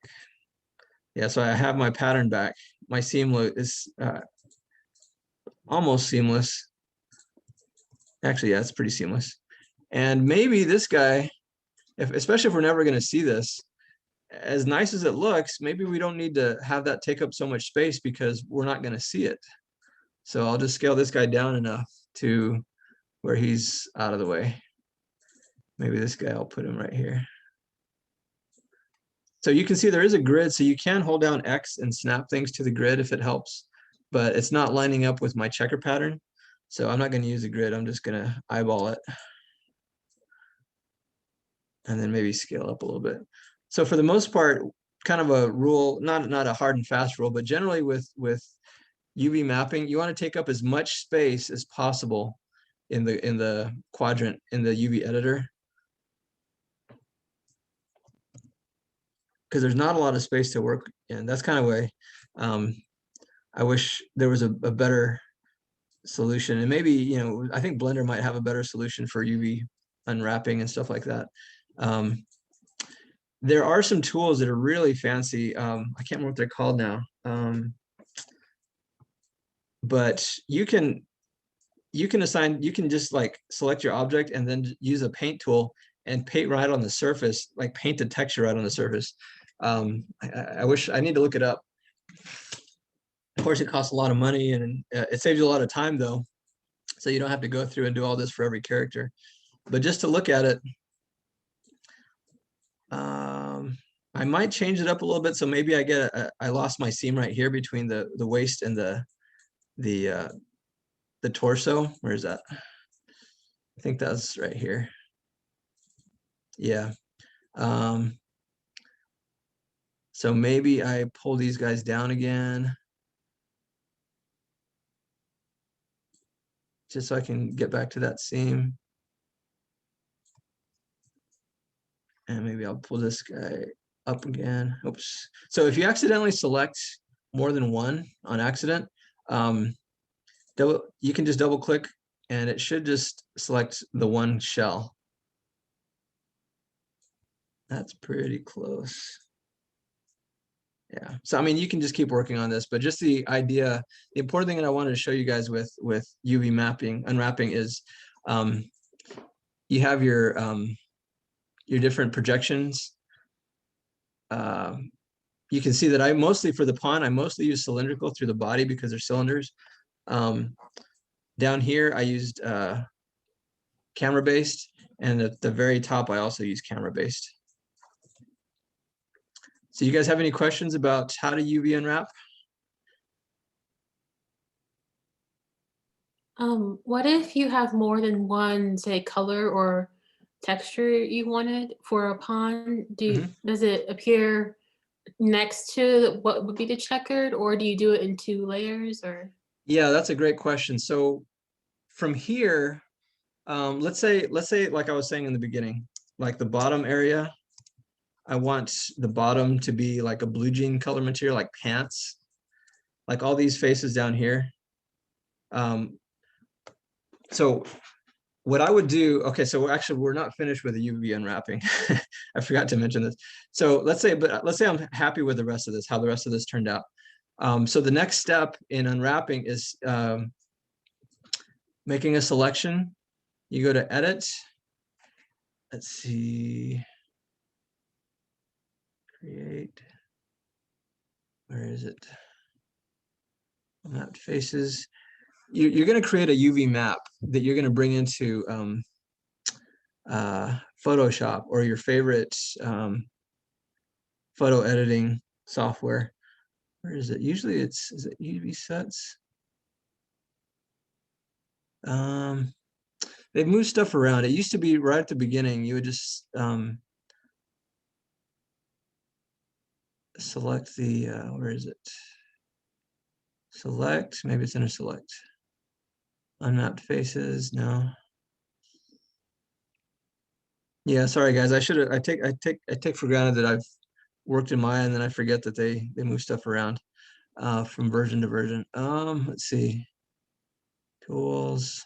Yeah, so I have my pattern back. My seam is almost seamless. Actually, yeah, it's pretty seamless. And maybe this guy, especially if we're never going to see this, as nice as it looks, maybe we don't need to have that take up so much space because we're not going to see it. So I'll just scale this guy down enough to where he's out of the way. Maybe this guy, I'll put him right here. So you can see there is a grid, so you can hold down X and snap things to the grid if it helps, but it's not lining up with my checker pattern. So I'm not going to use the grid. I'm just going to eyeball it. And then maybe scale up a little bit. So for the most part, kind of a rule, not a hard and fast rule, but generally with UV mapping, you want to take up as much space as possible in the quadrant in the UV editor, because there's not a lot of space to work in. That's kind of way. I wish there was a better solution, and maybe, you know, I think Blender might have a better solution for UV unwrapping and stuff like that. There are some tools that are really fancy. I can't remember what they're called now. But you can just like select your object and then use a paint tool and paint right on the surface, like paint the texture right on the surface. I wish, I need to look it up. Of course, it costs a lot of money, and it saves you a lot of time though. So you don't have to go through and do all this for every character. But just to look at it, I might change it up a little bit. So maybe I lost my seam right here between the waist and the torso. Where is that? I think that's right here. Yeah. So maybe I pull these guys down again, just so I can get back to that seam. And maybe I'll pull this guy up again. Oops. So if you accidentally select more than one on accident, you can just double click and it should just select the one shell. That's pretty close. Yeah. So, I mean, you can just keep working on this, but just the idea, the important thing that I wanted to show you guys with UV mapping, unwrapping is you have your different projections. You can see that I mostly, for the pawn, I mostly use cylindrical through the body because they're cylinders. Down here, I used camera-based, and at the very top, I also use camera-based. So you guys have any questions about how to UV unwrap? What if you have more than one, say, color or texture you wanted for a pawn? Does it appear next to what would be the checkered, or do you do it in 2 layers, or? Yeah, that's a great question. So from here, let's say like I was saying in the beginning, like the bottom area, I want the bottom to be like a blue jean color material, like pants, like all these faces down here. So what I would do, okay, so actually we're not finished with the UV unwrapping. I forgot to mention this. So let's say I'm happy with the rest of this, how the rest of this turned out. So the next step in unwrapping is making a selection. You go to edit. Let's see. Create. Where is it? Mapped faces. You're going to create a UV map that you're going to bring into Photoshop or your favorite photo editing software. Where is it? Usually is it UV sets? They've moved stuff around. It used to be right at the beginning, you would just select the, where is it? Select, maybe it's under select. Unmapped faces, no. Yeah, sorry guys, I take for granted that I've worked in Maya and then I forget that they move stuff around from version to version. Let's see. Tools.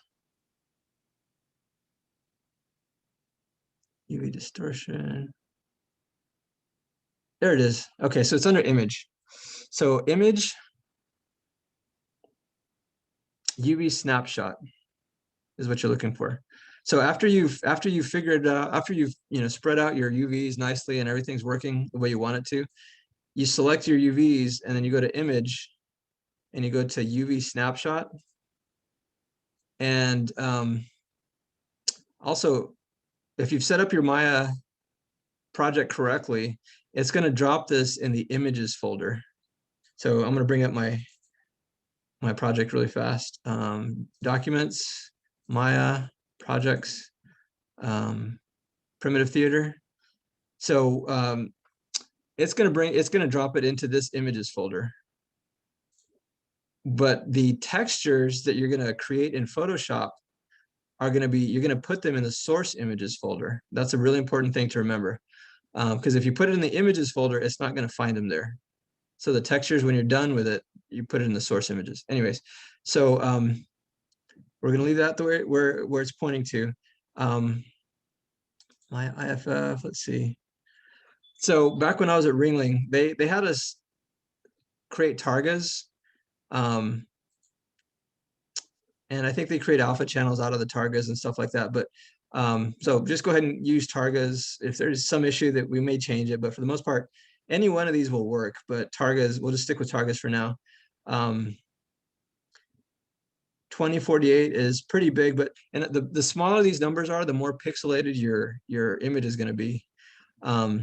UV distortion. There it is. Okay, so it's under image. So image, UV snapshot is what you're looking for. So after you've figured out, after you've spread out your UVs nicely and everything's working the way you want it to, you select your UVs and then you go to image and you go to UV snapshot. And also, if you've set up your Maya project correctly, it's going to drop this in the images folder. So I'm going to bring up my project really fast. Documents, Maya, projects, primitive theater. So it's going to drop it into this images folder. But the textures that you're going to create in Photoshop are going to be, you're going to put them in the source images folder. That's a really important thing to remember. Because if you put it in the images folder, it's not going to find them there. So the textures, when you're done with it, you put it in the source images. Anyways, so we're going to leave that the where it's pointing to. My IFF, let's see. So back when I was at Ringling, they had us create targas. And I think they create alpha channels out of the targas and stuff like that. But so just go ahead and use targas. If there's some issue that we may change it, but for the most part, any one of these will work, but targas, we'll just stick with targas for now. 2048 is pretty big, but and the smaller these numbers are, the more pixelated your image is going to be. So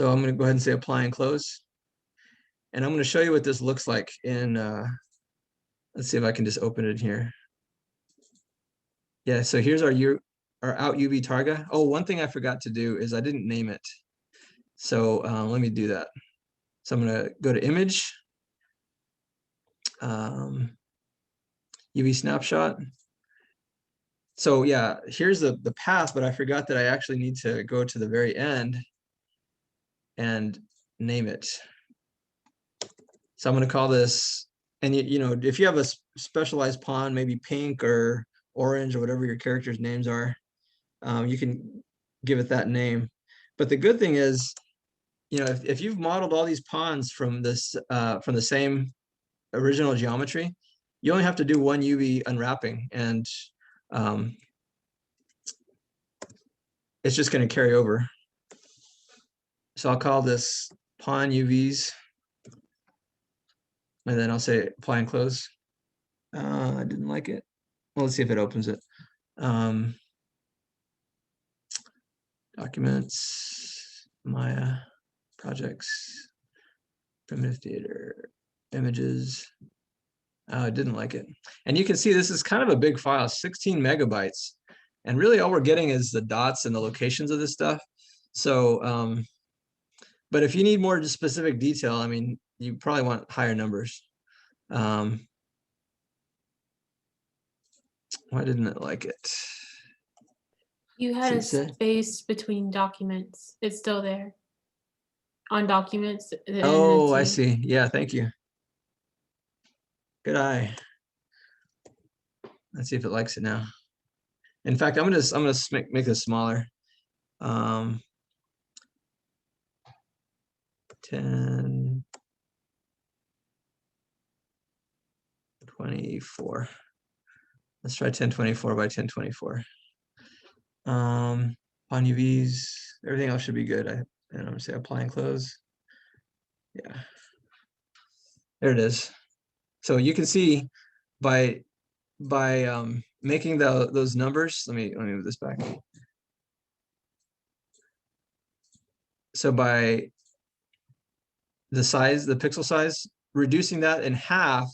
I'm going to go ahead and say apply and close. And I'm going to show you what this looks like in, let's see if I can just open it here. Yeah, so here's our out UV targa. Oh, one thing I forgot to do is I didn't name it. So let me do that. So I'm going to go to image, UV snapshot. So yeah, here's the path, but I forgot that I actually need to go to the very end and name it. So I'm going to call this, and you know, if you have a specialized pawn, maybe pink or orange or whatever your characters' names are, you can give it that name. But the good thing is, you know, if you've modeled all these pawns from this from the same original geometry, you only have to do one UV unwrapping, and it's just going to carry over. So I'll call this pawn UVs, and then I'll say apply and close. I didn't like it. Well, let's see if it opens it. Documents, Maya, projects, primitive theater, images. I didn't like it. And you can see this is kind of a big file, 16 megabytes. And really all we're getting is the dots and the locations of this stuff. So, but if you need more specific detail, I mean, you probably want higher numbers. Why didn't it like it? You had a space between documents. It's still there. On documents. Oh, I see. Yeah, thank you. Good eye. Let's see if it likes it now. In fact, I'm gonna make this smaller. 10, 24. Let's try 1024 by 1024. On UVs, everything else should be good. And I'm gonna say apply and close. Yeah, there it is. So you can see by making those numbers. Let me move this back. So by the size, the pixel size, reducing that in half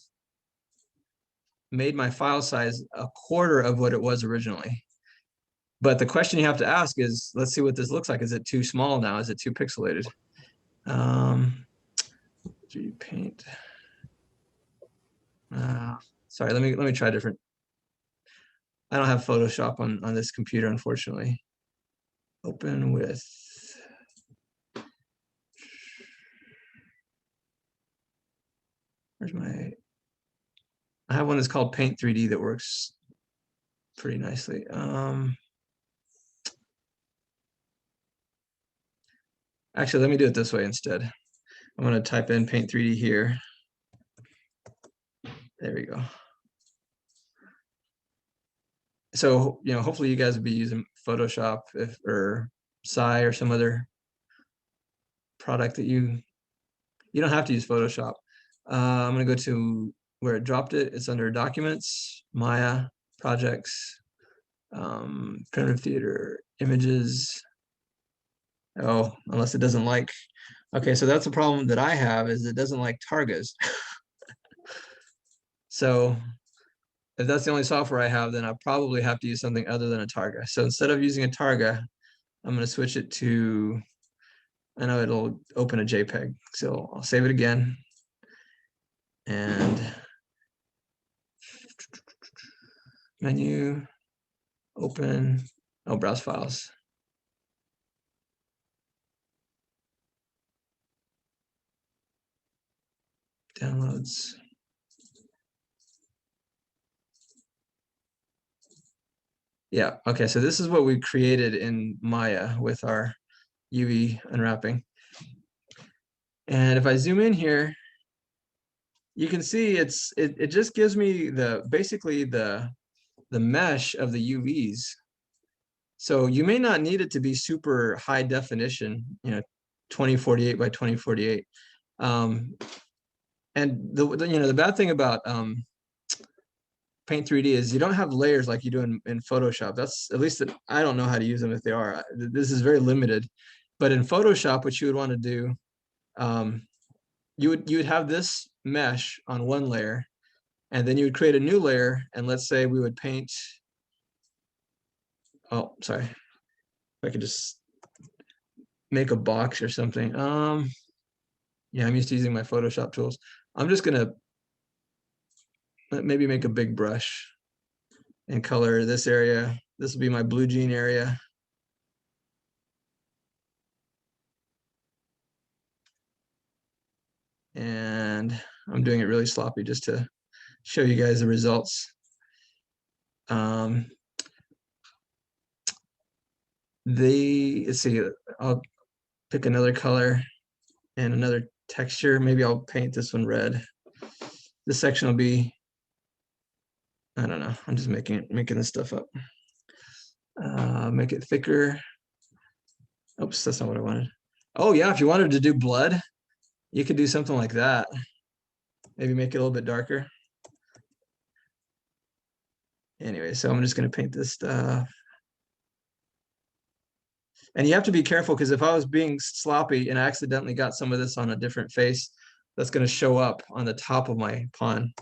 made my file size a quarter of what it was originally. But the question you have to ask is, let's see what this looks like. Is it too small now? Is it too pixelated? 3D Paint. Sorry, let me try different. I don't have Photoshop on this computer, unfortunately. Open with. Where's my? I have one that's called Paint 3D that works pretty nicely. Actually, let me do it this way instead. I'm going to type in Paint 3D here. There we go. So, you know, hopefully you guys will be using Photoshop or Sci or some other product that you don't have to use Photoshop. I'm going to go to where it dropped it. It's under Documents, Maya, Projects, Primitive Theater, Images, Oh, unless it doesn't like, okay, so that's a problem that I have, is it doesn't like targas. So if that's the only software I have, then I'll probably have to use something other than a targa. So instead of using a targa, I'm going to switch it to, I know it'll open a JPEG. So I'll save it again. And menu, open, oh, browse files. Downloads. Yeah, okay, so this is what we created in Maya with our UV unwrapping. And if I zoom in here, you can see it just gives me basically the mesh of the UVs. So you may not need it to be super high definition, 2048 by 2048. And the bad thing about Paint 3D is you don't have layers like you do in Photoshop. That's, at least I don't know how to use them if they are. This is very limited. But in Photoshop, what you would want to do, you would have this mesh on one layer, and then you would create a new layer, and let's say we would paint, oh, sorry, if I could just make a box or something. Yeah, I'm used to using my Photoshop tools. I'm just gonna maybe make a big brush and color this area. This will be my blue jean area. And I'm doing it really sloppy just to show you guys the results. Let's see, I'll pick another color and another texture. Maybe I'll paint this one red. This section will be, I don't know, I'm just making this stuff up. Make it thicker. Oops, that's not what I wanted. Oh yeah, if you wanted to do blood, you could do something like that. Maybe make it a little bit darker. Anyway, so I'm just gonna paint this stuff. And you have to be careful, because if I was being sloppy and I accidentally got some of this on a different face, that's gonna show up on the top of my pawn.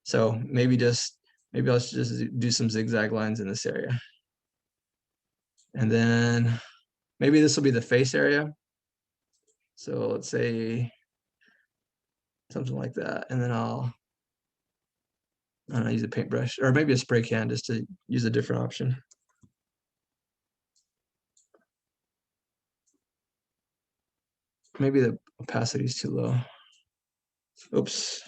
So maybe I'll just do some zigzag lines in this area. And then maybe this will be the face area. So let's say something like that. And then I don't know, use a paintbrush or maybe a spray can just to use a different option. Maybe the opacity is too low. Oops.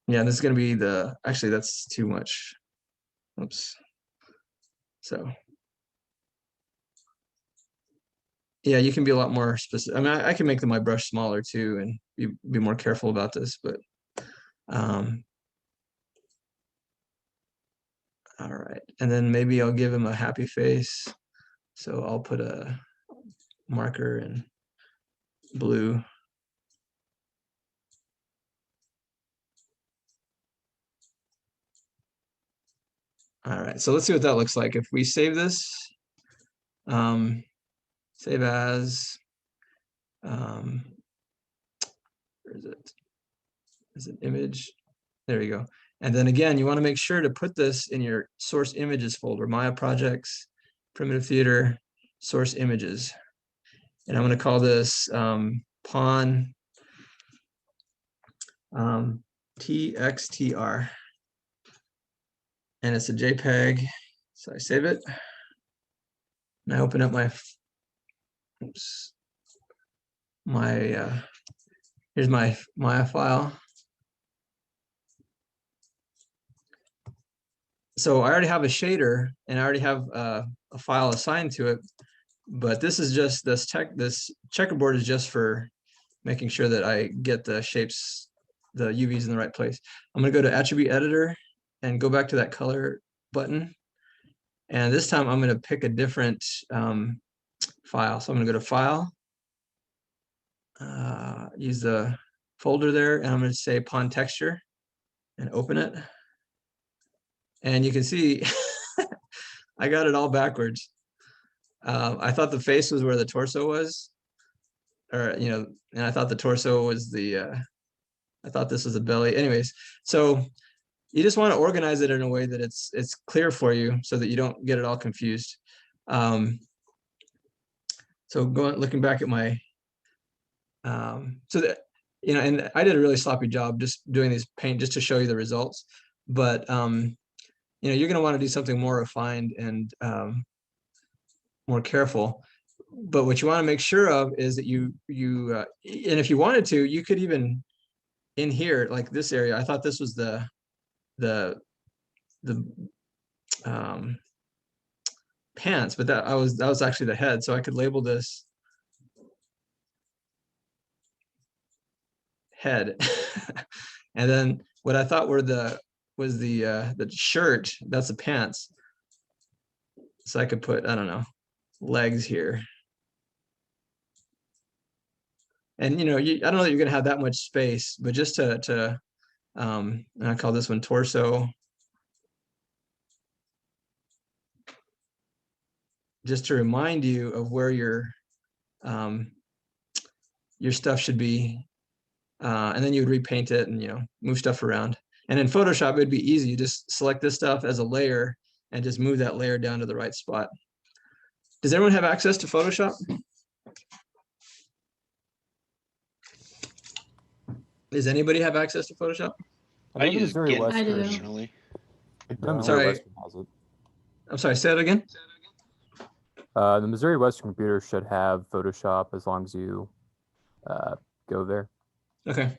Yeah, this is going to be actually, that's too much. Oops. So yeah, you can be a lot more specific. I mean, I can make my brush smaller too and be more careful about this, but all right. And then maybe I'll give him a happy face. So I'll put a marker in blue. All right, so let's see what that looks like. If we save this, save as, where is it? Is it image? There you go. And then again, you want to make sure to put this in your source images folder, Maya projects, primitive theater, source images. And I'm going to call this pawn TXTR. And it's a JPEG. So I save it. And I open up my, oops, here's my Maya file. So I already have a shader and I already have a file assigned to it, but this is just this checkerboard is just for making sure that I get the shapes, the UVs in the right place. I'm gonna go to attribute editor and go back to that color button. And this time I'm gonna pick a different file. So I'm gonna go to file, use the folder there, and I'm gonna say pawn texture and open it. And you can see I got it all backwards. I thought the face was where the torso was, or and I thought the torso was I thought this was the belly. Anyways, so you just want to organize it in a way that it's clear for you, so that you don't get it all confused. So looking back at my, so that and I did a really sloppy job just doing these paint just to show you the results, but you're going to want to do something more refined and more careful. But what you want to make sure of is that you and if you wanted to, you could even in here, like this area, I thought this was the pants, but that was actually the head. So I could label this head. And then what I thought was the shirt, that's the pants. So I could put, I don't know, legs here. And I don't know that you're gonna have that much space, but just to and I call this one torso. Just to remind you of where your stuff should be. And then you would repaint it and move stuff around. And in Photoshop, it'd be easy. You just select this stuff as a layer and just move that layer down to the right spot. Does everyone have access to Photoshop? Does anybody have access to Photoshop? I use GIMP I do. personally. Sorry. I'm sorry, say that again. The Missouri Western computer should have Photoshop as long as you go there. Okay.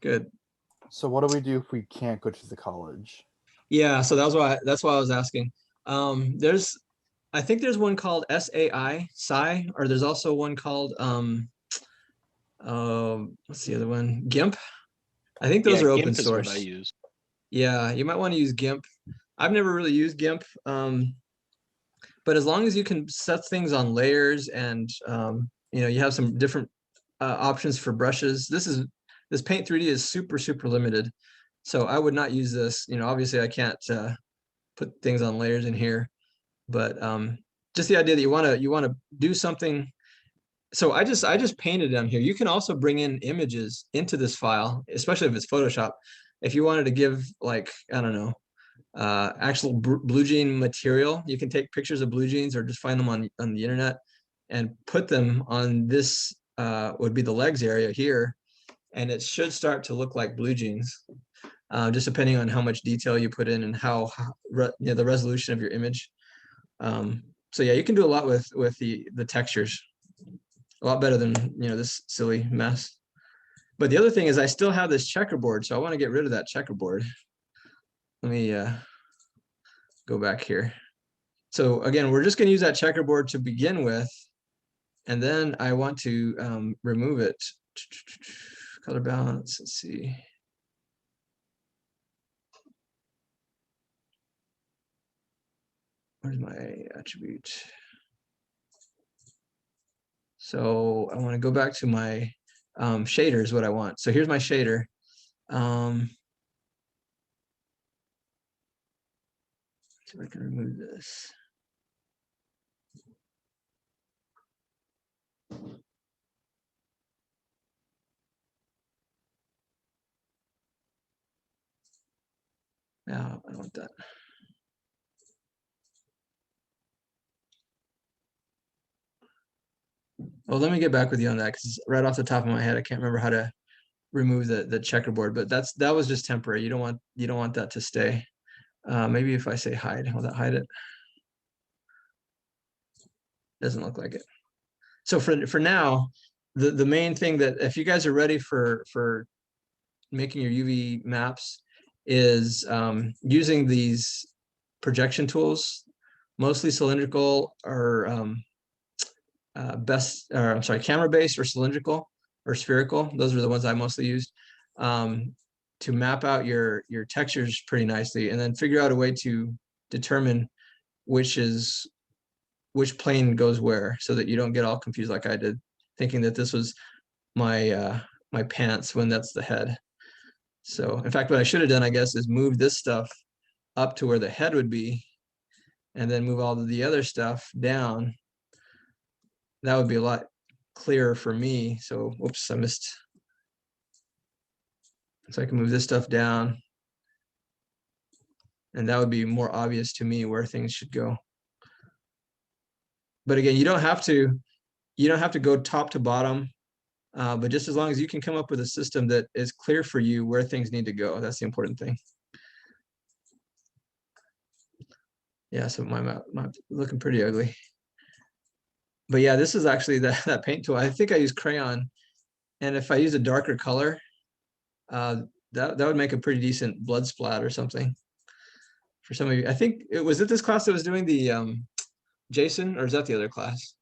Good. So what do we do if we can't go to the college? Yeah, so that's why I was asking. I think there's one called SAI, or there's also one called what's the other one? GIMP. I think those are open GIMP source. is what I use. Yeah, you might want to use GIMP. I've never really used GIMP, but as long as you can set things on layers and you have some different options for brushes. This Paint 3D is super limited, so I would not use this. Obviously I can't put things on layers in here, but just the idea that you want to do something. So I just painted down here. You can also bring in images into this file, especially if it's Photoshop. If you wanted to give, like, I don't know, actual blue jean material, you can take pictures of blue jeans or just find them on the internet and put them on this would be the legs area here, and it should start to look like blue jeans, just depending on how much detail you put in and how the resolution of your image. So yeah, you can do a lot with the textures, a lot better than this silly mess. But the other thing is I still have this checkerboard, so I want to get rid of that checkerboard. Let me go back here. So again, we're just going to use that checkerboard to begin with, and then I want to remove it. Color balance, let's see. Where's my attribute? So I want to go back to my shader is what I want. So here's my shader. See if I can remove this. No, I don't want that. Well, let me get back with you on that, because right off the top of my head, I can't remember how to remove the checkerboard, but that was just temporary. You don't want that to stay. Maybe if I say hide, will that hide it? Doesn't look like it. So for now, the main thing that, if you guys are ready for making your UV maps, is using these projection tools, mostly cylindrical or camera based or cylindrical or spherical. Those are the ones I mostly used to map out your textures pretty nicely, and then figure out a way to determine which plane goes where, so that you don't get all confused like I did, thinking that this was my my pants when that's the head. So in fact, what I should have done, I guess, is move this stuff up to where the head would be, and then move all of the other stuff down, that would be a lot clearer for me. So, whoops, I missed. So I can move this stuff down, and that would be more obvious to me where things should go. But again, you don't have to go top to bottom, but just as long as you can come up with a system that is clear for you where things need to go, that's the important thing. Yeah, so my map looking pretty ugly. But yeah, this is actually that paint tool. I think I use crayon, and if I use a darker color, that would make a pretty decent blood splat or something. For some of you, I think was it this class that was doing the Jason, or is that the other class?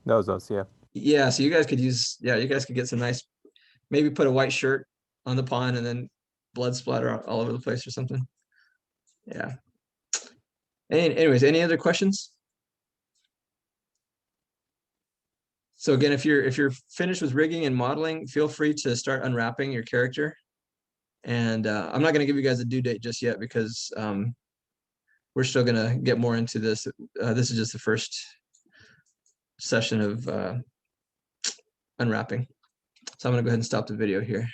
That was us, yeah. Yeah, so you guys could use, you guys could get some nice, maybe put a white shirt on the pond and then blood splatter all over the place or something. Yeah. Anyways, any other questions? So again, if you're finished with rigging and modeling, feel free to start unwrapping your character. And I'm not going to give you guys a due date just yet because we're still going to get more into this. This is just the first session of unwrapping. So I'm going to go ahead and stop the video here.